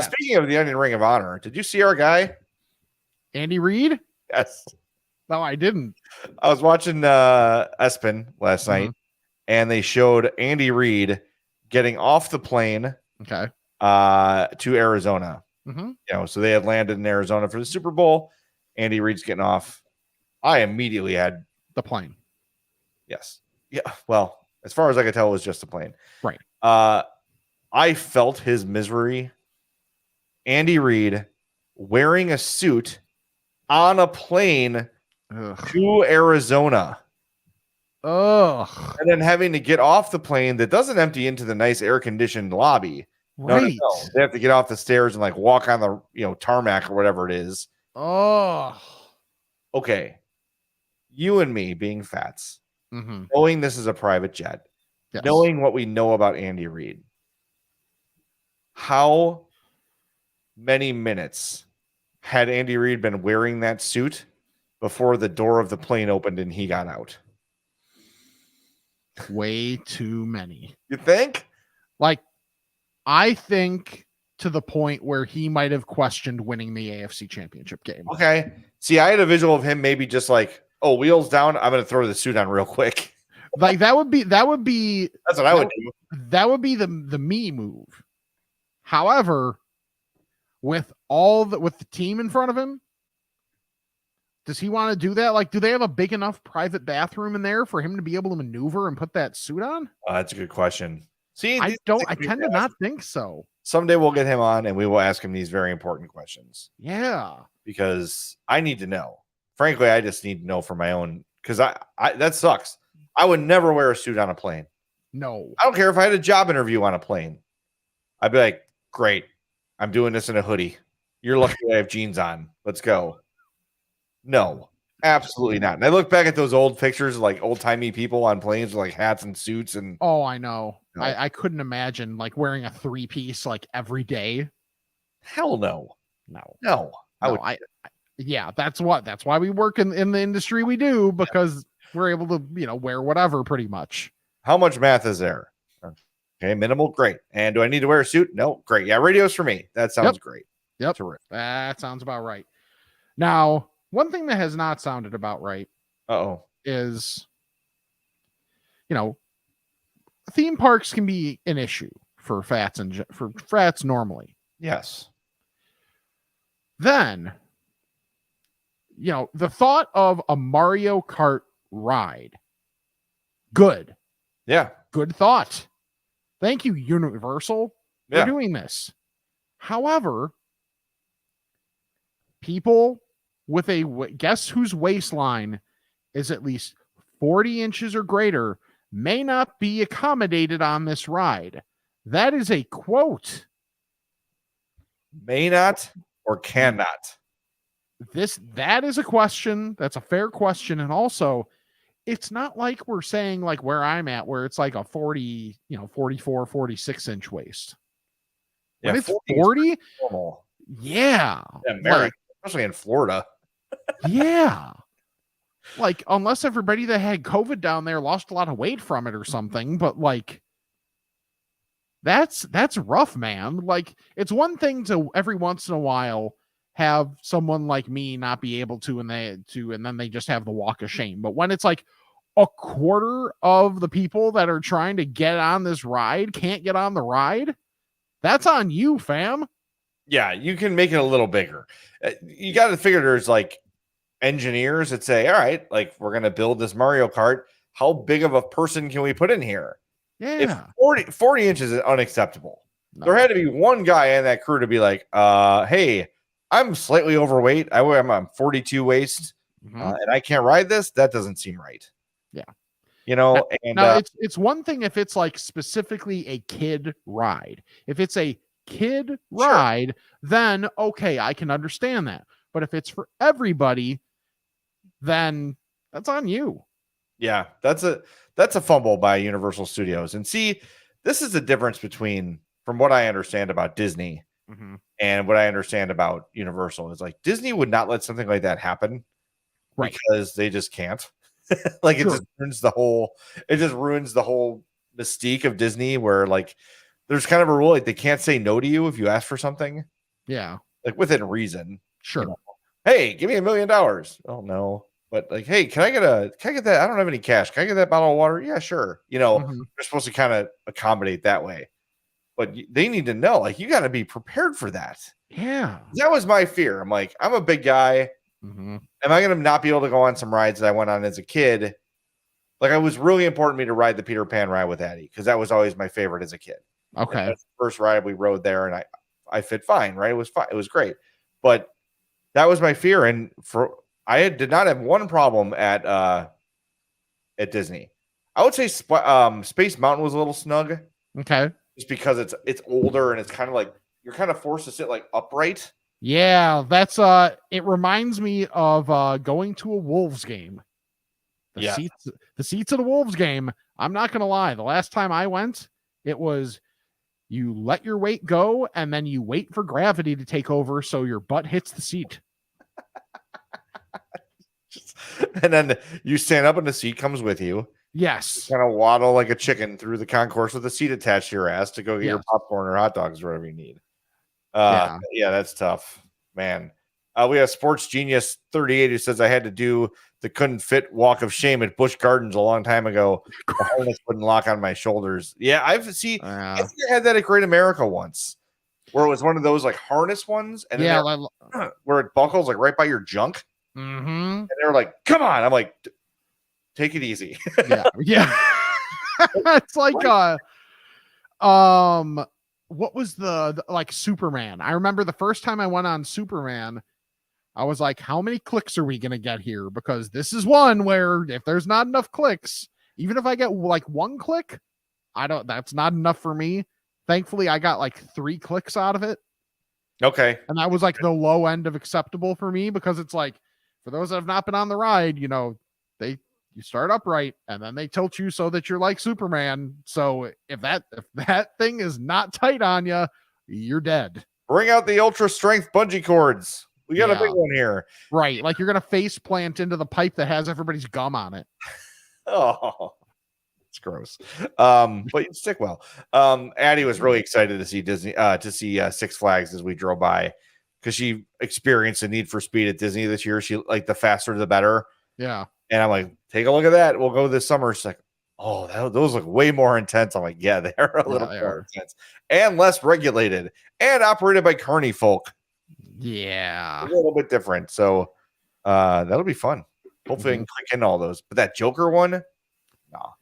Speaking of the Onion Ring of Honor, did you see our guy? Andy Reid? Yes. No, I didn't. I was watching Espen last night, and they showed Andy Reid getting off the plane to Arizona. So they had landed in Arizona for the Super Bowl. Andy Reid's getting off. I immediately had the plane. Yes. Yeah. Well, as far as I could tell, it was just a plane. Right. I felt his misery. Andy Reid wearing a suit on a plane to Arizona. Ugh. And then having to get off the plane that doesn't empty into the nice air-conditioned lobby. Right. No. They have to get off the stairs and like walk on the tarmac or whatever it is. Oh. Okay. You and me being fats, knowing this is a private jet, knowing what we know about Andy Reid, how many minutes had Andy Reid been wearing that suit before the door of the plane opened and he got out. Way too many. You think? Like, I think to the point where he might have questioned winning the AFC Championship game. Okay. See, I had a visual of him maybe just like, oh, wheels down. I'm going to throw the suit on real quick. Like that would be That's what I would do. That would be the me move. However, with the team in front of him, does he want to do that? Like, do they have a big enough private bathroom in there for him to be able to maneuver and put that suit on? That's a good question. See, I tend to not think so. Someday we'll get him on and we will ask him these very important questions. Yeah. Because I need to know. Frankly, I just need to know for my own, because I that sucks. I would never wear a suit on a plane. No. I don't care if I had a job interview on a plane. I'd be like, great. I'm doing this in a hoodie. You're lucky I have jeans on. Let's go. No, absolutely not. And I look back at those old pictures of like old-timey people on planes with like hats and suits and I know. No. I couldn't imagine like wearing a 3-piece like every day. Hell no. No. Yeah, that's why we work in the industry we do, because we're able to, wear whatever pretty much. How much math is there? Okay, minimal, great. And do I need to wear a suit? No, great. Yeah, radio's for me. That sounds great. Yep. Terrific. That sounds about right. Now, one thing that has not sounded about right is, theme parks can be an issue for frats normally. Yes. Then, the thought of a Mario Kart ride. Good. Yeah. Good thought. Thank you, Universal, for doing this. However, people with guess whose waistline is at least 40 inches or greater may not be accommodated on this ride. That is a quote. May not or cannot. That is a question. That's a fair question. And also, it's not like we're saying like where I'm at, where it's like a 40, 44, 46 inch waist. When it's 40, yeah. Especially in Florida. Yeah. Like, unless everybody that had COVID down there lost a lot of weight from it or something, but like, that's rough, man. Like, it's one thing to every once in a while have someone like me not be able to, and then they just have the walk of shame. But when it's like a quarter of the people that are trying to get on this ride can't get on the ride, that's on you, fam. Yeah, you can make it a little bigger. You got to figure there's like engineers that say, all right, like we're going to build this Mario Kart. How big of a person can we put in here? Yeah. If 40 inches is unacceptable. No. There had to be one guy in that crew to be like, hey, I'm slightly overweight. I'm on 42 waist and I can't ride this. That doesn't seem right. Yeah. Now it's one thing if it's like specifically a kid ride. If it's a kid ride, then okay, I can understand that. But if it's for everybody, then that's on you. Yeah, that's a fumble by Universal Studios. And see, this is the difference between, from what I understand about Disney and what I understand about Universal, is like Disney would not let something like that happen, right? Because they just can't. Like it just ruins the whole mystique of Disney, where like there's kind of a rule like they can't say no to you if you ask for something. Yeah. Like within reason. Sure. Hey, give me $1 million. Oh no. But like, hey, can I get that? I don't have any cash. Can I get that bottle of water? Yeah, sure. They're supposed to kind of accommodate that way. But they need to know, like, you got to be prepared for that. Yeah. That was my fear. I'm like, I'm a big guy. Am I going to not be able to go on some rides that I went on as a kid? Like, it was really important to me to ride the Peter Pan ride with Addie, because that was always my favorite as a kid. Okay. That's the first ride we rode there, and I fit fine, right? It was fine. It was great. But that was my fear. And I did not have one problem at Disney. I would say Space Mountain was a little snug. Okay. Just because it's older and it's kind of like you're kind of forced to sit like upright. Yeah, that's it reminds me of going to a Wolves game. The seats of the Wolves game, I'm not gonna lie, the last time I went, it was You let your weight go, and then you wait for gravity to take over so your butt hits the seat. And then you stand up and the seat comes with you. Yes. Kind of waddle like a chicken through the concourse with a seat attached to your ass to go get your Yes. popcorn or hot dogs or whatever you need. Yeah. Yeah, that's tough, man. We have Sports Genius 38 who says I had to do the couldn't fit walk of shame at Busch Gardens a long time ago. The harness wouldn't lock on my shoulders. Yeah, I think I had that at Great America once, where it was one of those like harness ones, and then where it buckles like right by your junk. Mm-hmm. And they were like, "Come on!" I'm like, "Take it easy." Yeah. It's like what was the like Superman? I remember the first time I went on Superman, I was like, how many clicks are we gonna get here? Because this is one where if there's not enough clicks, even if I get like 1 click, that's not enough for me. Thankfully, I got like 3 clicks out of it. Okay. And that was like the low end of acceptable for me, because it's like, for those that have not been on the ride, you know, you start upright and then they tilt you so that you're like Superman. So if that thing is not tight on you, you're dead. Bring out the ultra strength bungee cords. We got a big one here. Right. Like you're going to face plant into the pipe that has everybody's gum on it. Oh, it's gross. But you'd stick well. Addie was really excited to see Disney, to see Six Flags as we drove by, because she experienced a need for speed at Disney this year. She like the faster, the better. Yeah. And I'm like, take a look at that. We'll go this summer. She's like, oh, those look way more intense. I'm like, yeah, they're a little more intense and less regulated and operated by carny folk. Yeah. A little bit different. So that'll be fun. Hopefully I can click in all those. But that Joker one, no.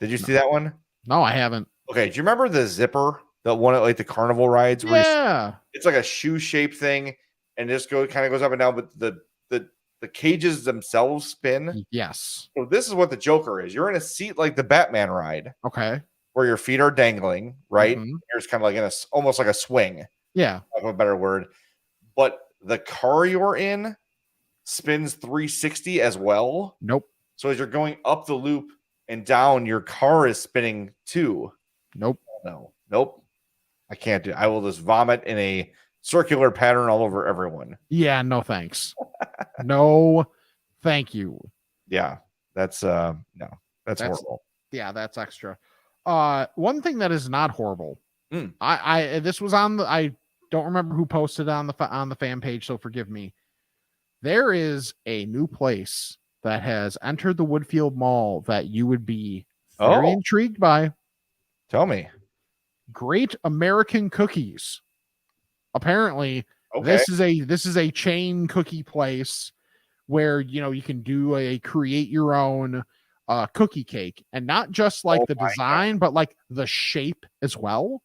Did you see that one? No, I haven't. Okay. Do you remember the zipper? That one at like the carnival rides? Yeah. It's like a shoe-shaped thing and just kind of goes up and down, but the cages themselves spin. Yes. So this is what the Joker is. You're in a seat like the Batman ride. Okay. Where your feet are dangling, right? Mm-hmm. You're just kind of like in almost like a swing. Yeah. That's a better word. But the car you're in spins 360 as well. Nope. So as you're going up the loop and down, your car is spinning too. Nope. Nope. I can't do it. I will just vomit in a circular pattern all over everyone. Yeah, no thanks. No, thank you. Yeah, that's horrible. Yeah, that's extra. One thing that is not horrible. This was on the, I don't remember who posted it on the fan page, so forgive me. There is a new place that has entered the Woodfield Mall that you would be very intrigued by. Tell me. Great American Cookies. Apparently, this is a chain cookie place where, you know, you can do create your own cookie cake, and not just like the design, but like the shape as well.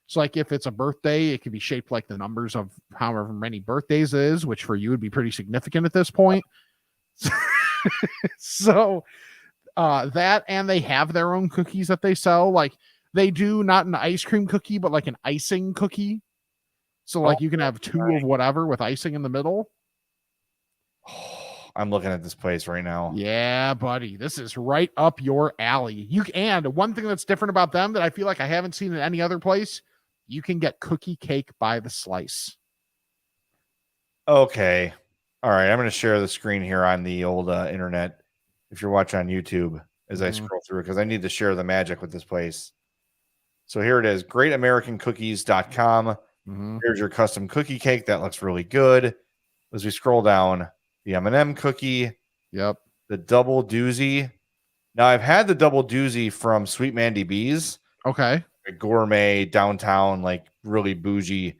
So like if it's a birthday, it could be shaped like the numbers of however many birthdays it is, which for you would be pretty significant at this point. So that, and they have their own cookies that they sell. Like they do not an ice cream cookie, but like an icing cookie. So like you can have 2 of whatever with icing in the middle. I'm looking at this place right now. Yeah, buddy. This is right up your alley. And one thing that's different about them that I feel like I haven't seen in any other place, you can get cookie cake by the slice. Okay. All right. I'm going to share the screen here on the old internet if you're watching on YouTube as I scroll through, because I need to share the magic with this place. So here it is, greatamericans.com. Here's your custom cookie cake. That looks really good. As we scroll down, the M&M cookie. Yep. The double doozy. Now, I've had the double doozy from Sweet Mandy B's. Okay. A gourmet downtown, like really bougie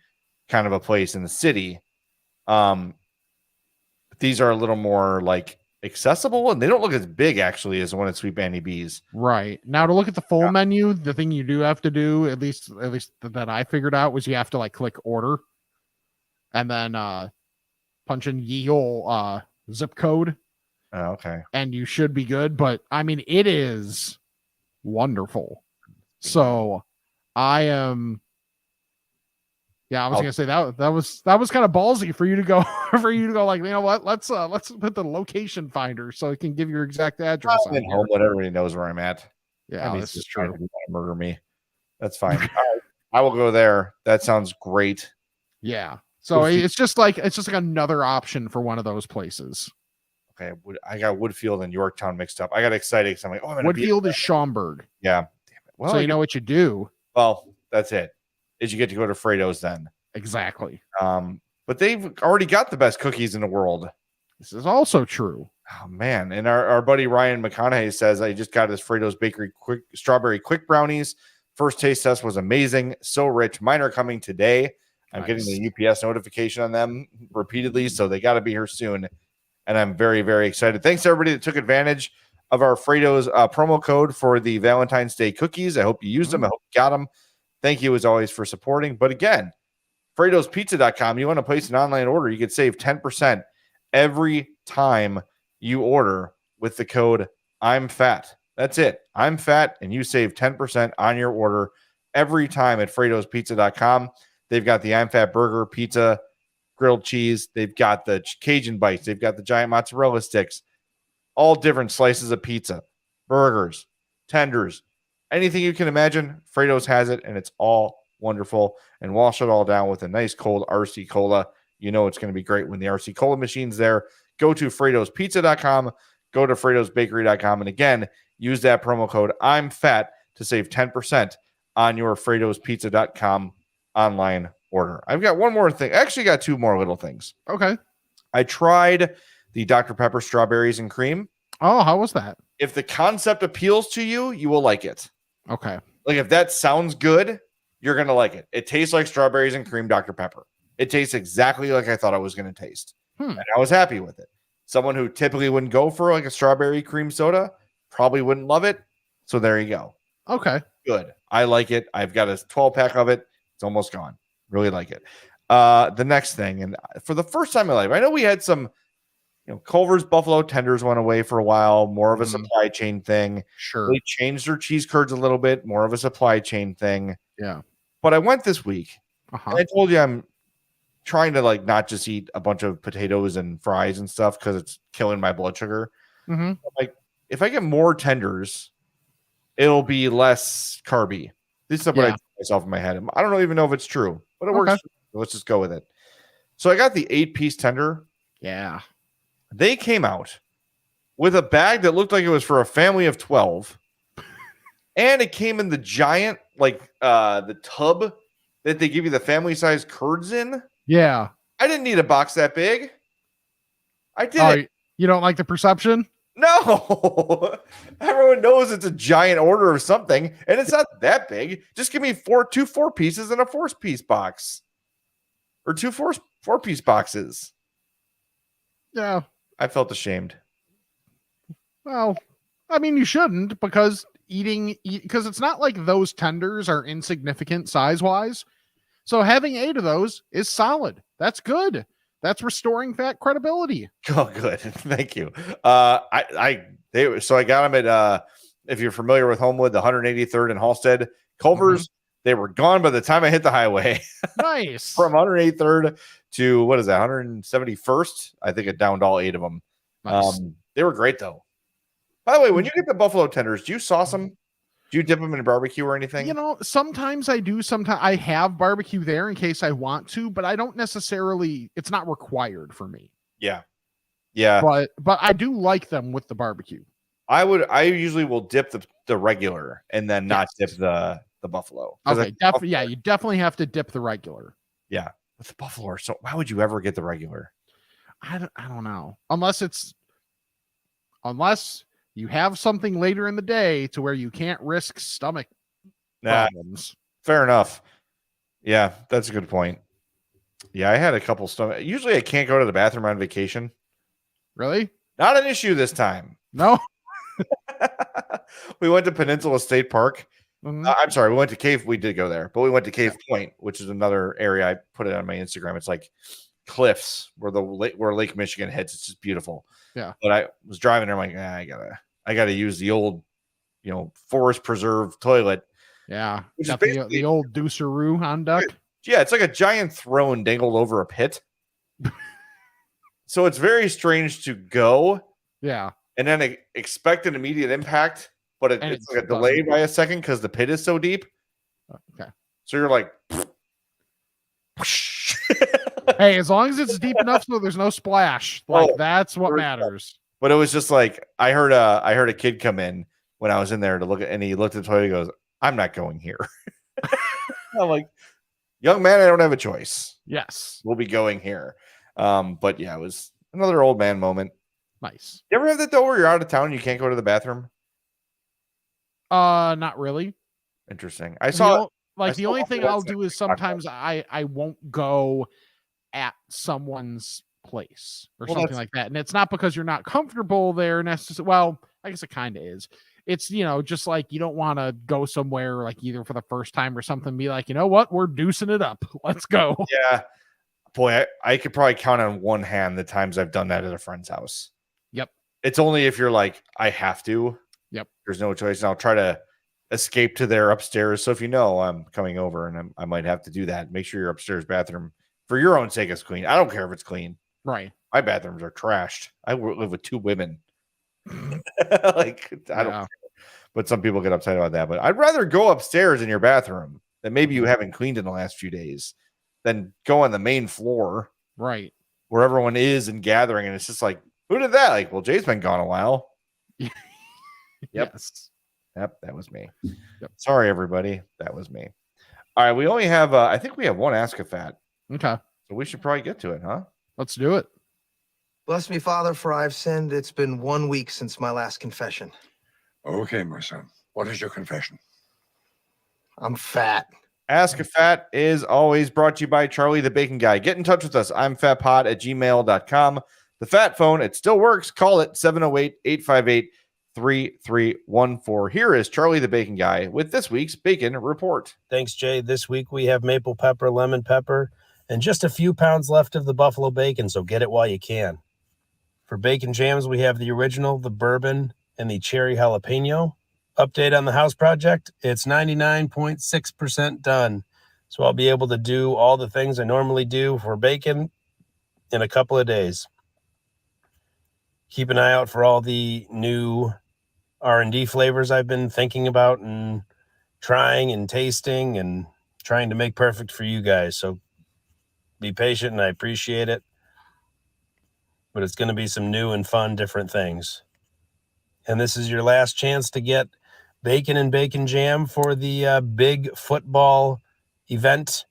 kind of a place in the city. These are a little more like accessible, and they don't look as big actually as the one at Sweet Mandy B's. Right. Now to look at the full menu, the thing you do have to do, at least that I figured out, was you have to like click order and then punch in ye ol' zip code. Oh, okay. And you should be good. But I mean, it is wonderful. So I am. Yeah, I was gonna say that was kind of ballsy for you to go like, you know what? Let's put the location finder so it can give your exact address. I'm home, but everybody knows where I'm at. Yeah, this is true. Murder me. That's fine. I will go there. That sounds great. Yeah. So Woodfield. it's just like another option for one of those places. Okay, I got Woodfield and Yorktown mixed up. I got excited because I'm like, oh, I'm gonna be Woodfield is Schaumburg. yeah. Damn it. Well, So you know what you do. well, that's it. Is you get to go to Fredo's then. Exactly. But they've already got the best cookies in the world. This is also true. Oh man. And our buddy Ryan McConaughey says I just got his Fredo's Bakery strawberry quick brownies. First taste test was amazing. So rich. Mine are coming today. I'm getting the UPS notification on them repeatedly, so they got to be here soon. And I'm very, very excited. Thanks to everybody that took advantage of our Fredo's promo code for the Valentine's Day cookies. I hope you used them. I hope you got them. Thank you as always for supporting. But again, Fredo'sPizza.com, you want to place an online order, you could save 10% every time you order with the code I'm fat. That's it. I'm fat, and you save 10% on your order every time at Fredo'sPizza.com. They've got the I'm fat burger, pizza, grilled cheese. They've got the Cajun bites. They've got the giant mozzarella sticks, all different slices of pizza, burgers, tenders, anything you can imagine. Fredo's has it, and it's all wonderful. And wash it all down with a nice cold RC Cola. You know it's going to be great when the RC Cola machine's there. Go to Fredo'sPizza.com. Go to Fredo'sBakery.com. And again, use that promo code I'm fat to save 10% on your Fredo'sPizza.com online order. I've got one more thing. I actually got two more little things. Okay. I tried the Dr. Pepper strawberries and cream. Oh, how was that? If the concept appeals to you, you will like it. Okay. Like if that sounds good, you're going to like it. It tastes like strawberries and cream Dr. Pepper. It tastes exactly like I thought it was going to taste. And I was happy with it. Someone who typically wouldn't go for like a strawberry cream soda probably wouldn't love it. So there you go. Okay. Good. I like it. I've got a 12-pack of it. It's almost gone. Really like it. The next thing, and for the first time in my life, I know we had some, Culver's buffalo tenders went away for a while, more of a supply chain thing. Sure. They changed their cheese curds a little bit, more of a supply chain thing. Yeah. But I went this week. Uh-huh. And I told you I'm trying to like not just eat a bunch of potatoes and fries and stuff because it's killing my blood sugar. Mm-hmm. Like if I get more tenders, it'll be less carby. This is what I told myself in my head. I don't even know if it's true, but it works. Let's just go with it. So I got the 8-piece tender. Yeah. They came out with a bag that looked like it was for a family of 12. And it came in the giant, the tub that they give you the family size curds in. Yeah. I didn't need a box that big. I didn't. You don't like the perception? No. Everyone knows it's a giant order of something, and it's not that big. Just give me two 4-pieces and a 4-piece box. Or two 4-piece boxes. Yeah. I felt ashamed. Well, I mean, you shouldn't because because it's not like those tenders are insignificant size-wise. So having 8 of those is solid. That's good. That's restoring fat credibility. Oh, good. Thank you. So I got them at, if you're familiar with Homewood, the 183rd and Halstead Culver's. They were gone by the time I hit the highway. Nice. From 183rd to, 171st? I think it downed all 8 of them. Nice. They were great, though. By the way, when you get the buffalo tenders, do you sauce them? Do you dip them in barbecue or anything? Sometimes I do. Sometimes I have barbecue there in case I want to, but I don't necessarily. It's not required for me. Yeah. Yeah. But I do like them with the barbecue. I usually will dip the regular and then not dip the buffalo. Okay. You definitely have to dip the regular. Yeah. With the buffalo. So why would you ever get the regular? I don't know. Unless you have something later in the day to where you can't risk stomach problems. Fair enough. Yeah, that's a good point. Yeah, I had a couple stomach. Usually I can't go to the bathroom on vacation. Really? Not an issue this time. No. We went to Peninsula State Park. Mm-hmm. I'm sorry, we went to Cave. We did go there, but we went to Cave Point, which is another area. I put it on my Instagram. It's like cliffs where Lake Michigan hits. It's just beautiful. Yeah. But I was driving there. I'm like, I gotta use the old, forest preserve toilet. Yeah. Got the old Deuceroo on duck. Yeah, it's like a giant throne dangled over a pit. So it's very strange to go. Yeah. And then expect an immediate impact, but it's like a delay by a second because the pit is so deep. Okay. So you're like, Hey, as long as it's deep enough so there's no splash, like Oh, that's what sure. matters. but it was just like I heard a kid come in when I was in there to look at, and he looked at the toilet. He goes, "I'm not going here." I'm like, young man, I don't have a choice. Yes. We'll be going here. But yeah, it was another old man moment. Nice. You ever have that though where you're out of town and you can't go to the bathroom? Not really. Interesting. I saw The only saw thing one I'll website do is talk about sometimes I won't go at someone's place or Well, something that's- like that. And it's not because you're not comfortable there necessarily. Well, I guess it kind of is. It's, just like you don't want to go somewhere like either for the first time or something, be like, you know what, we're deucing it up. Let's go. yeah. Boy, I could probably count on one hand the times I've done that at a friend's house. Yep. It's only if you're like, I have to. Yep. There's no choice. And I'll try to escape to their upstairs. So if you know I'm coming over and I might have to do that, make sure your upstairs bathroom, for your own sake, is clean. I don't care if it's clean. Right. My bathrooms are trashed. I live with 2 women. Like, I don't care. But some people get upset about that. But I'd rather go upstairs in your bathroom that maybe you haven't cleaned in the last few days than go on the main floor Right. where everyone is and gathering. And it's just like, who did that? Like, well, Jay's been gone a while. Yep. Yes. Yep, that was me. Yep. Sorry, everybody. That was me. All right, we only have, I think we have one Ask a Fat. Okay. So we should probably get to it, huh? Let's do it. Bless me, Father, for I've sinned. It's been 1 week since my last confession. Okay, my son. What is your confession? I'm fat. Ask a Fat is always brought to you by Charlie the Bacon Guy. Get in touch with us. I'm fatpod@gmail.com. The Fat Phone, it still works. Call it 708-858-3314. Here is Charlie the Bacon Guy with this week's Bacon Report. Thanks, Jay. This week we have maple pepper, lemon pepper, and just a few pounds left of the buffalo bacon, so get it while you can. For bacon jams, we have the original, the bourbon, and the cherry jalapeno. Update on the house project, it's 99.6% done. So I'll be able to do all the things I normally do for bacon in a couple of days. Keep an eye out for all the new R&D flavors I've been thinking about and trying and tasting and trying to make perfect for you guys. So be patient, and I appreciate it. But it's going to be some new and fun, different things. And this is your last chance to get bacon and bacon jam for the big football event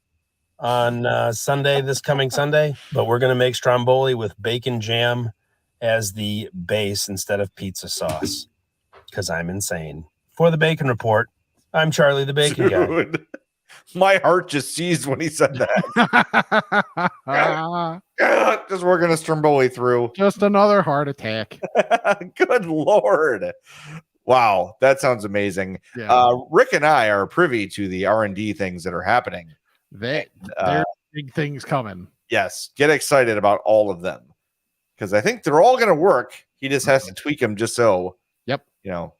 on Sunday, this coming Sunday. But we're going to make stromboli with bacon jam as the base instead of pizza sauce, because I'm insane. For the Bacon Report, I'm Charlie the Bacon Guy. Dude, my heart just seized when he said that. Just working a Stromboli through. Just another heart attack. Good Lord. Wow, that sounds amazing. Yeah. Rick and I are privy to the R&D things that are happening. There's big things coming. Yes, get excited about all of them, because I think they're all going to work. He just has to tweak them just so. Yep.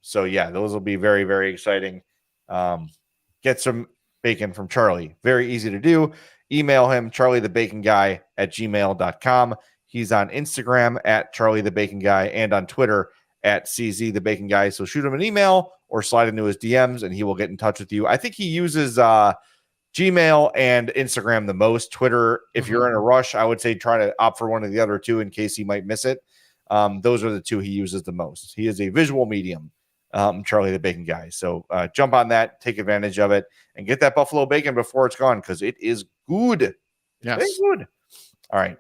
So yeah, those will be very, very exciting. Get some bacon from Charlie. Very easy to do. Email him, charliethebaconguy@gmail.com. He's on Instagram @charliethebaconguy and on Twitter @CZTheBaconGuy. So shoot him an email or slide into his DMs and he will get in touch with you. I think he uses Gmail and Instagram the most. Twitter, if you're in a rush, I would say try to opt for one of the other two in case he might miss it. Those are the two he uses the most. He is a visual medium, Charlie the Bacon Guy. So jump on that, take advantage of it, and get that buffalo bacon before it's gone, because it is good. Yes. Very good. All right.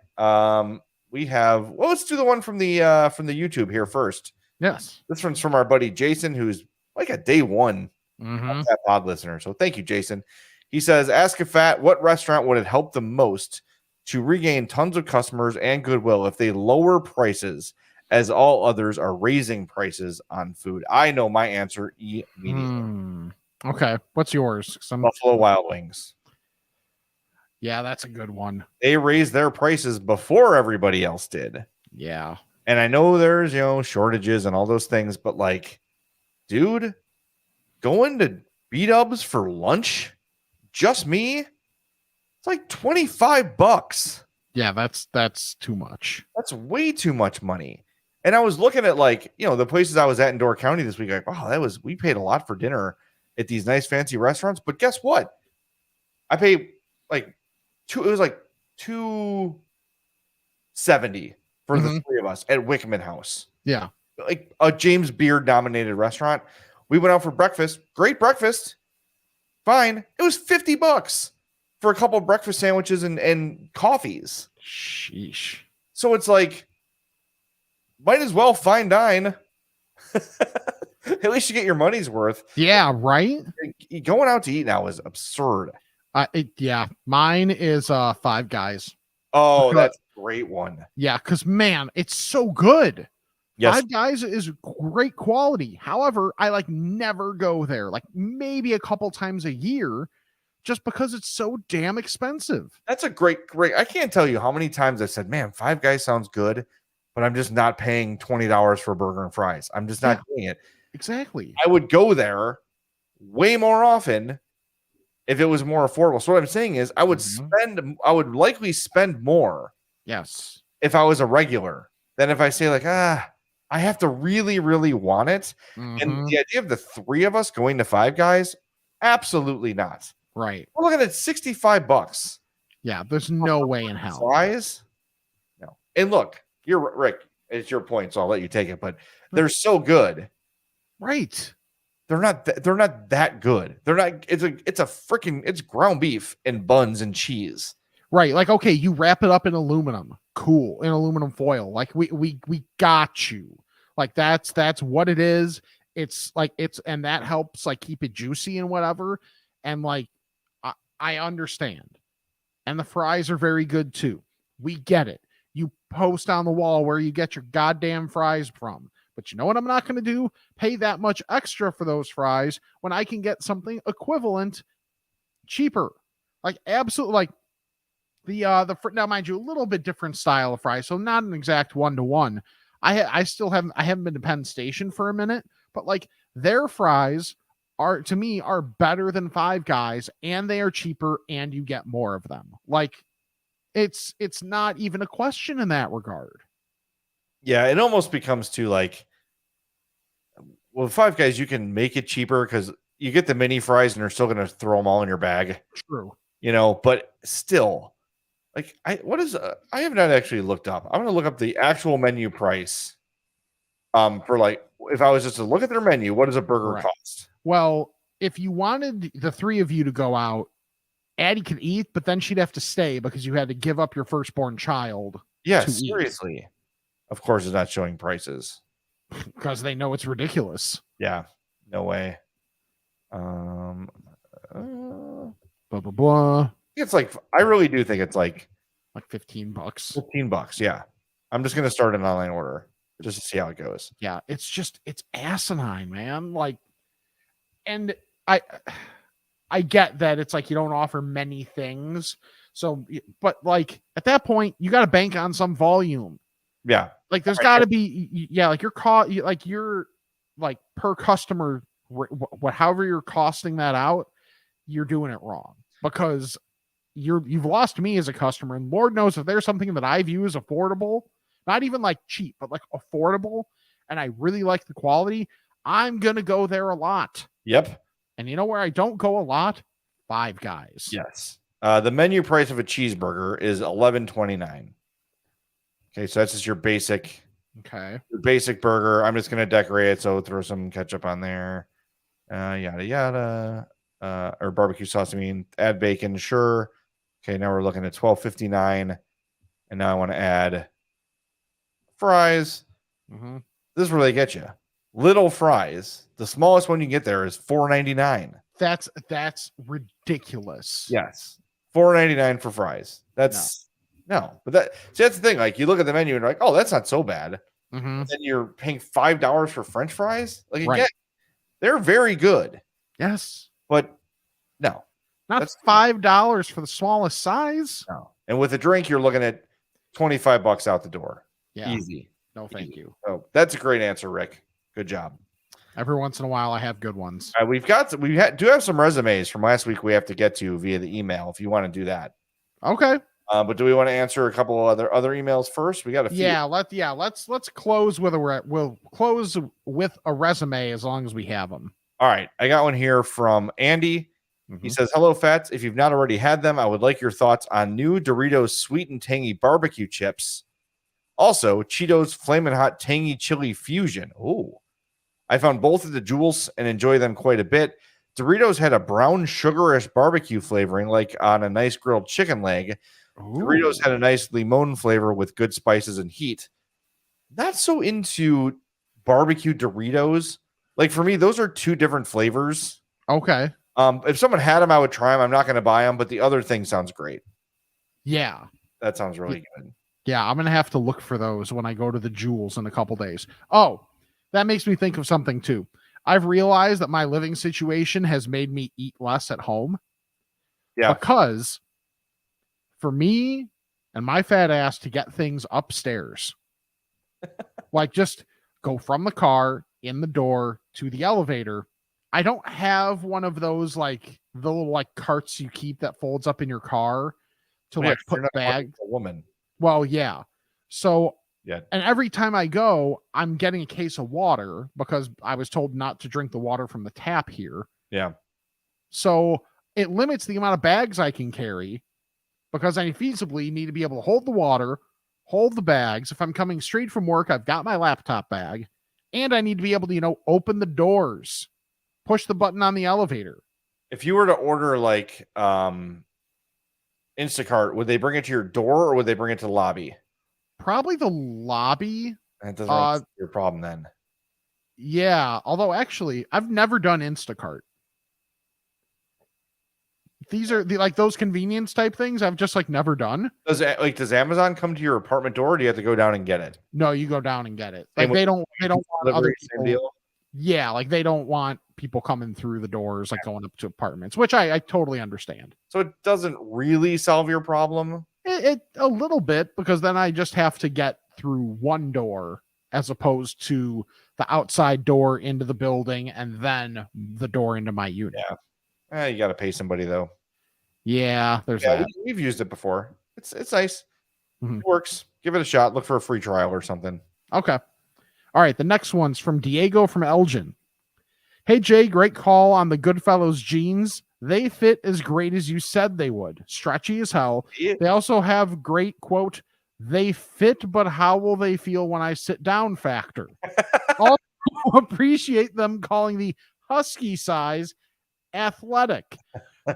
We have, well, let's do the one from the YouTube here first. Yes. This one's from our buddy Jason, who's like a day one Fat Pod listener. So thank you, Jason. He says, ask a fat, what restaurant would it help the most to regain tons of customers and goodwill if they lower prices, as all others are raising prices on food? I know my answer immediately. Okay. What's yours? Buffalo Wild Wings. Yeah, that's a good one. They raised their prices before everybody else did. Yeah. And I know there's, shortages and all those things, but like, dude, going to B-Dubs for lunch, just me, it's like $25. Yeah, that's too much. That's way too much money. And I was looking at the places I was at in Door County this week, like, wow, we paid a lot for dinner at these nice fancy restaurants. But guess what? I pay like it was like $270 for the three of us at Wickman House. Yeah. Like a James Beard nominated restaurant. We went out for breakfast. Great breakfast. Fine. It was $50 for a couple of breakfast sandwiches and coffees. Sheesh. So it's like, might as well fine dine. At least you get your money's worth. Yeah, right? Going out to eat now is absurd. Yeah, mine is Five Guys. Oh, Because- that's a great one. Yeah, because man, it's so good. Yes. Five Guys is great quality. However, I like never go there, like maybe a couple times a year, just because it's so damn expensive. That's a great. I can't tell you how many times I said, man, Five Guys sounds good, but I'm just not paying $20 for a burger and fries. I'm just not doing it. Exactly. I would go there way more often if it was more affordable. So what I'm saying is I would would likely spend more Yes. if I was a regular than if I say like, I have to really, really want it. And the idea of the three of us going to Five Guys, absolutely not. Right. We're looking at $65. Yeah, there's no way in hell. Fries? No. And look, you're Rick, it's your point, so I'll let you take it, but they're so good. Right. They're not that good. They're not it's ground beef and buns and cheese. Right. Like, okay, you wrap it up in aluminum. Cool. In aluminum foil. Like we got you. Like that's what it is. It's like and that helps like keep it juicy and whatever. And like I understand. And the fries are very good too. We get it. You post on the wall where you get your goddamn fries from. But you know what I'm not going to do? Pay that much extra for those fries when I can get something equivalent cheaper. Like absolutely like the now mind you a little bit different style of fries, so not an exact 1-to-1. I haven't been to Penn Station for a minute, but like their fries are to me are better than Five Guys, and they are cheaper, and you get more of them. Like it's not even a question in that regard. Yeah, it almost becomes to like, well, Five Guys you can make it cheaper because you get the mini fries and they're still going to throw them all in your bag. True. But still, like I have not actually looked up. I'm going to look up the actual menu price. For like, if I was just to look at their menu, what does a burger cost? Well, if you wanted the three of you to go out, Addie could eat, but then she'd have to stay because you had to give up your firstborn child. Yeah, to seriously. Eat. Of course, it's not showing prices because they know it's ridiculous. Yeah, no way. Blah blah blah. It's like I really do think it's like $15. $15, yeah. I'm just gonna start an online order just to see how it goes. Yeah, it's asinine, man. Like, and I get that it's like you don't offer many things. So, but like at that point, you got to bank on some volume. Yeah. Like there's got to be, like you're like per customer, however you're costing that out, you're doing it wrong because you've lost me as a customer. And Lord knows if there's something that I view as affordable, not even like cheap, but like affordable, and I really like the quality, I'm going to go there a lot. Yep. And you know where I don't go a lot? Five Guys. Yes. The menu price of a cheeseburger is $11.29. Okay, so that's just your basic. Okay. Your basic burger. I'm just gonna decorate it, so throw some ketchup on there. Yada yada. Or barbecue sauce. I mean, add bacon. Sure. Okay, now we're looking at $12.59, and now I want to add fries. Mm-hmm. This is where they get you. Little fries. The smallest one you get there is $4.99. That's ridiculous. Yes, $4.99 for fries. That's no. But that's the thing. Like you look at the menu and you're like, oh, that's not so bad. Mm-hmm. Then you're paying $5 for French fries. Like Right. again, they're very good. Yes, but no, not $5 for the smallest size. No, and with a drink, you're looking at $25 out the door. Yeah, easy. No, thank you. Oh, that's a great answer, Rick. Good job. Every once in a while, I have good ones. We do have some resumes from last week we have to get to via the email if you want to do that. Okay. But do we want to answer a couple other emails first? We got a few. Let's close with we'll close with a resume as long as we have them. All right, I got one here from Andy. He says, hello, Fats. If you've not already had them, I would like your thoughts on new Doritos sweet and tangy barbecue chips. Also, Cheetos Flamin' Hot Tangy Chili Fusion. Ooh. I found both at the Jewels and enjoy them quite a bit. Doritos had a brown sugarish barbecue flavoring, like on a nice grilled chicken leg. Doritos had a nice limon flavor with good spices and heat. Not so into barbecue Doritos. Like for me, those are two different flavors. Okay. If someone had them, I would try them. I'm not going to buy them, but the other thing sounds great. Yeah. That sounds really good. Yeah, I'm going to have to look for those when I go to the Jewels in a couple days. Oh, that makes me think of something too. I've realized that my living situation has made me eat less at home. Yeah. Because for me and my fat ass to get things upstairs, like just go from the car in the door to the elevator. I don't have one of those like the little like carts you keep that folds up in your car to like put bags. A woman. Well, yeah. So, yeah. And every time I go, I'm getting a case of water because I was told not to drink the water from the tap here. Yeah. So it limits the amount of bags I can carry because I feasibly need to be able to hold the water, hold the bags. If I'm coming straight from work, I've got my laptop bag, and I need to be able to, open the doors, push the button on the elevator. If you were to order like Instacart, would they bring it to your door or would they bring it to the lobby? Probably the lobby. That doesn't make your problem then. Yeah, although actually, I've never done Instacart. These are like those convenience type things I've just like never done. Does Amazon come to your apartment door or do you have to go down and get it? No, you go down and get it. Like they don't want other people. Yeah, like they don't want people coming through the doors, like going up to apartments, which I totally understand. So it doesn't really solve your problem? It a little bit, because then I just have to get through one door as opposed to the outside door into the building and then the door into my unit. Yeah. You got to pay somebody though. Yeah, there's that. We've used it before. It's nice. Mm-hmm. It works. Give it a shot. Look for a free trial or something. Okay. All right. The next one's from Diego from Elgin. Hey, Jay, great call on the Goodfellas jeans. They fit as great as you said they would. Stretchy as hell. Yeah. They also have great, quote, they fit, but how will they feel when I sit down factor. Also appreciate them calling the husky size athletic.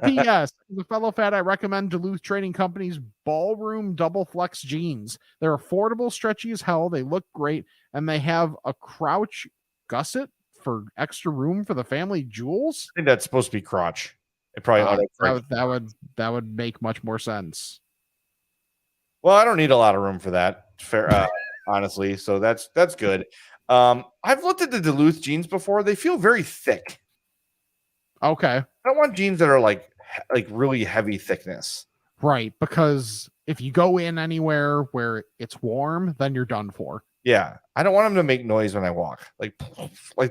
P.S. The fellow fat, I recommend Duluth Trading Company's Ballroom Double Flex jeans. They're affordable, stretchy as hell. They look great, and they have a crouch gusset for extra room for the family jewels. I think that's supposed to be crotch. It probably that would make much more sense. Well, I don't need a lot of room for that. Fair, honestly. So that's good. I've looked at the Duluth jeans before. They feel very thick. Okay. I don't want jeans that are like really heavy thickness. Right, because if you go in anywhere where it's warm, then you're done for. Yeah, I don't want them to make noise when I walk, like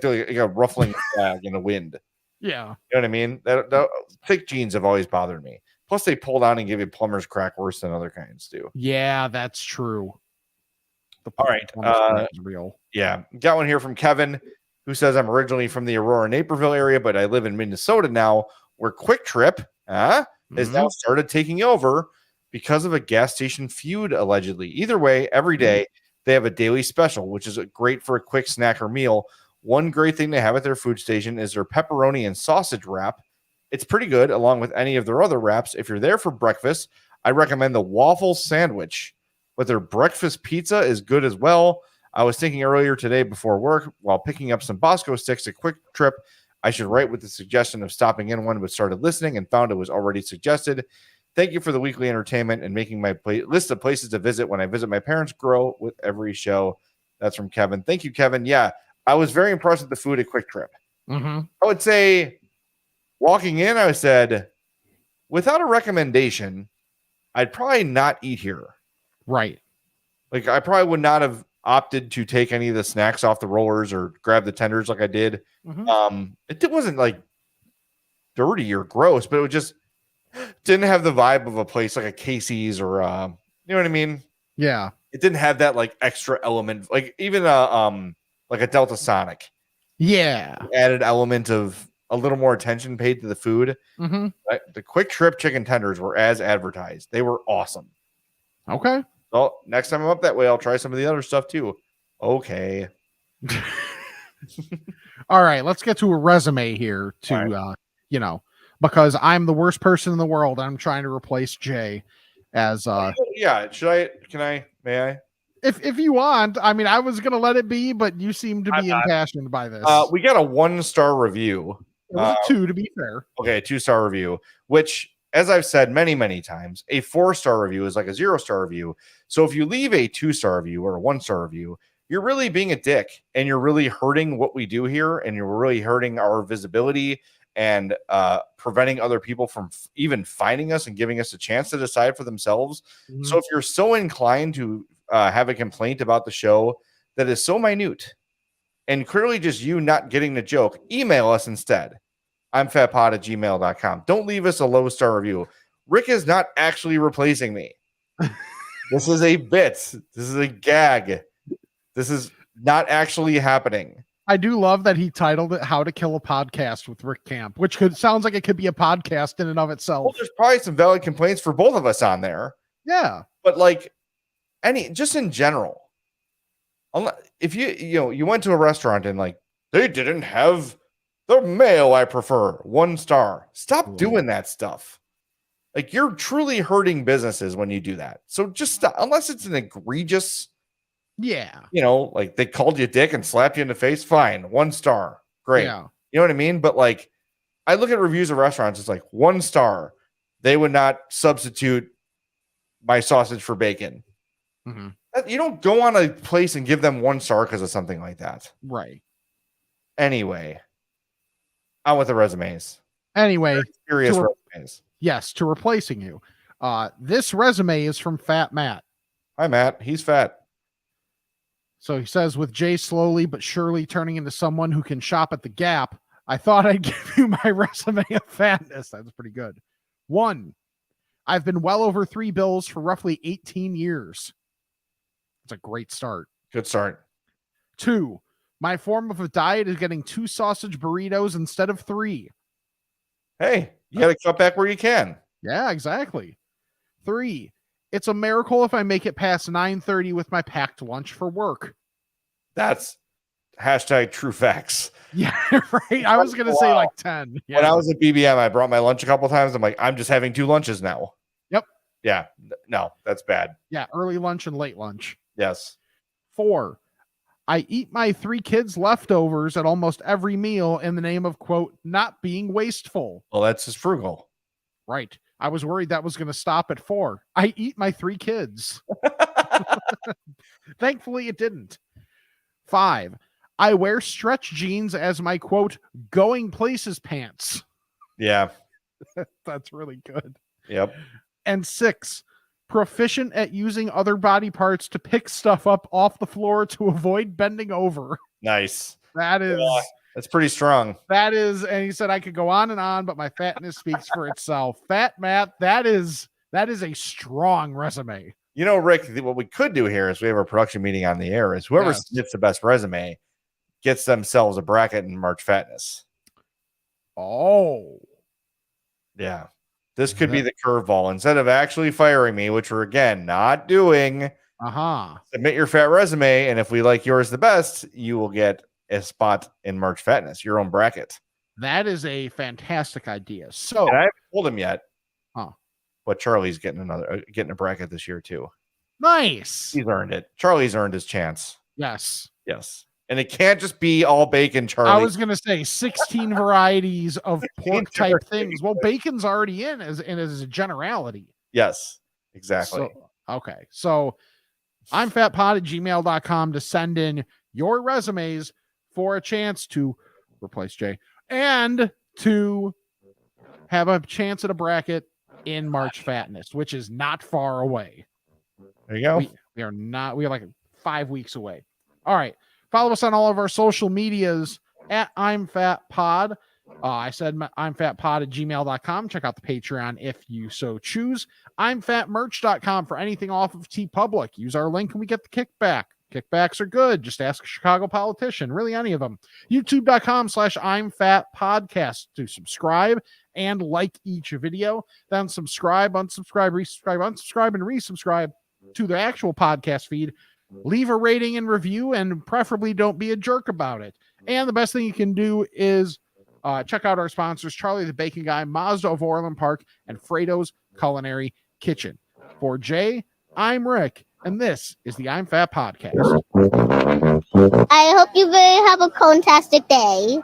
they're like a ruffling flag in the wind. Yeah, you know what I mean. That thick jeans have always bothered me. Plus, they pull down and give you plumber's crack worse than other kinds do. Yeah, that's true. All right, is real. Yeah, got one here from Kevin, who says, I'm originally from the Aurora Naperville area, but I live in Minnesota now, where Quick Trip has now started taking over because of a gas station feud, allegedly. Either way, every day they have a daily special, which is great for a quick snack or meal. One great thing they have at their food station is their pepperoni and sausage wrap. It's pretty good, along with any of their other wraps. If you're there for breakfast, I recommend the waffle sandwich, but their breakfast pizza is good as well. I was thinking earlier today before work, while picking up some Bosco sticks at Quick Trip, I should write with the suggestion of stopping in one, but started listening and found it was already suggested. Thank you for the weekly entertainment and making my list of places to visit when I visit my parents grow with every show. That's from Kevin. Thank you, Kevin. Yeah, I was very impressed with the food at Quick Trip. I would say walking in, I said, without a recommendation, I'd probably not eat here. Right. Like I probably would not have opted to take any of the snacks off the rollers or grab the tenders like I did. It wasn't like dirty or gross, but it just didn't have the vibe of a place like a Casey's or you know what I mean? Yeah. It didn't have that like extra element, like even like a Delta Sonic. Yeah. Added element of a little more attention paid to the food. Mm-hmm. The quick trip chicken tenders were as advertised. They were awesome. Okay. So next time I'm up that way, I'll try some of the other stuff too. Okay. All right, let's get to a resume here because I'm the worst person in the world. I'm trying to replace Jay as yeah. May I? If you want. I mean, I was gonna let it be, but you seem to be impassioned by this. We got a 1-star review. It was a 2 to be fair. Okay, a 2-star review, which, as I've said many, many times, a 4-star review is like a 0-star review. So if you leave a 2-star review or a 1-star review, you're really being a dick, and you're really hurting what we do here, and you're really hurting our visibility and preventing other people from even finding us and giving us a chance to decide for themselves. Mm-hmm. So if you're so inclined to have a complaint about the show that is so minute and clearly just you not getting the joke, email us instead. I'm fatpod@gmail.com. Don't leave us a low-star review. Rick is not actually replacing me. This is a bit. This is a gag. This is not actually happening. I do love that he titled it "How to Kill a Podcast with Rick Camp," which sounds like it could be a podcast in and of itself. Well, there's probably some valid complaints for both of us on there. Yeah, but like just in general, if you went to a restaurant and like they didn't have the mayo I prefer, 1 star. Stop doing that stuff. Like, you're truly hurting businesses when you do that. So just stop, unless it's an egregious. Yeah. Like they called you a dick and slapped you in the face. Fine. 1 star. Great. Yeah. You know what I mean? But like, I look at reviews of restaurants. It's like 1 star. They would not substitute my sausage for bacon. Mm-hmm. You don't go on a place and give them 1 star because of something like that. Right. Anyway, on with the resumes. Anyway, serious resumes. Yes, to replacing you. This resume is from Fat Matt. Hi, Matt. He's fat. So he says, with Jay slowly but surely turning into someone who can shop at the Gap, I thought I'd give you my resume of fatness. That's pretty good. 1, I've been well over 3 bills for roughly 18 years. That's a great start. Good start. 2, my form of a diet is getting 2 sausage burritos instead of 3. Hey, you got to cut back where you can. Yeah, exactly. 3, it's a miracle if I make it past 9:30 with my packed lunch for work. That's #true facts. Yeah, right. I was going to say like 10. Yeah. When I was at BBM, I brought my lunch a couple times. I'm like, I'm just having 2 lunches now. Yep. Yeah. No, that's bad. Yeah. Early lunch and late lunch. Yes. 4, I eat my 3 kids' leftovers at almost every meal in the name of, quote, not being wasteful. Well, that's just frugal. Right. I was worried that was going to stop at 4. I eat my 3 kids. Thankfully, it didn't. 5, I wear stretch jeans as my, quote, going places pants. Yeah. That's really good. Yep. And 6, proficient at using other body parts to pick stuff up off the floor to avoid bending over. Nice. That is... Yeah, that's pretty strong. That is, and he said I could go on and on, but my fatness speaks for itself. Fat Matt, that is a strong resume. Rick, what we could do here is we have our production meeting on the air. Is whoever gets the best resume gets themselves a bracket in March Fatness. Oh, yeah. This could be the curveball. Instead of actually firing me, which we're again not doing. Submit your fat resume, and if we like yours the best, you will get a spot in March Fatness, your own bracket. That is a fantastic idea. So and I haven't told him yet. But Charlie's getting a bracket this year too. Nice. He's earned it. Charlie's earned his chance. Yes. Yes. And it can't just be all bacon, Charlie. I was going to say 16 varieties of pork type things. Well, bacon's already in as a generality. Yes, exactly. So I'm fatpod@gmail.com to send in your resumes for a chance to replace Jay and to have a chance at a bracket in March Fatness, which is not far away. There you go. We are like 5 weeks away. All right. Follow us on all of our social medias at I'm Fat Pod. I said I'm fatpod@gmail.com. Check out the Patreon if you so choose. I'm fatmerch.com for anything off of TeePublic. Use our link and we get the kickback. Kickbacks are good. Just ask a Chicago politician, really any of them. YouTube.com/I'm Fat Podcast to subscribe and like each video. Then subscribe, unsubscribe, resubscribe, unsubscribe, and resubscribe to the actual podcast feed. Leave a rating and review, and preferably don't be a jerk about it. And the best thing you can do is check out our sponsors, Charlie the Bacon Guy, Mazda of Orland Park, and Fredo's Culinary Kitchen. For Jay, I'm Rick, and this is the I'm Fat Podcast. I hope you have a fantastic day.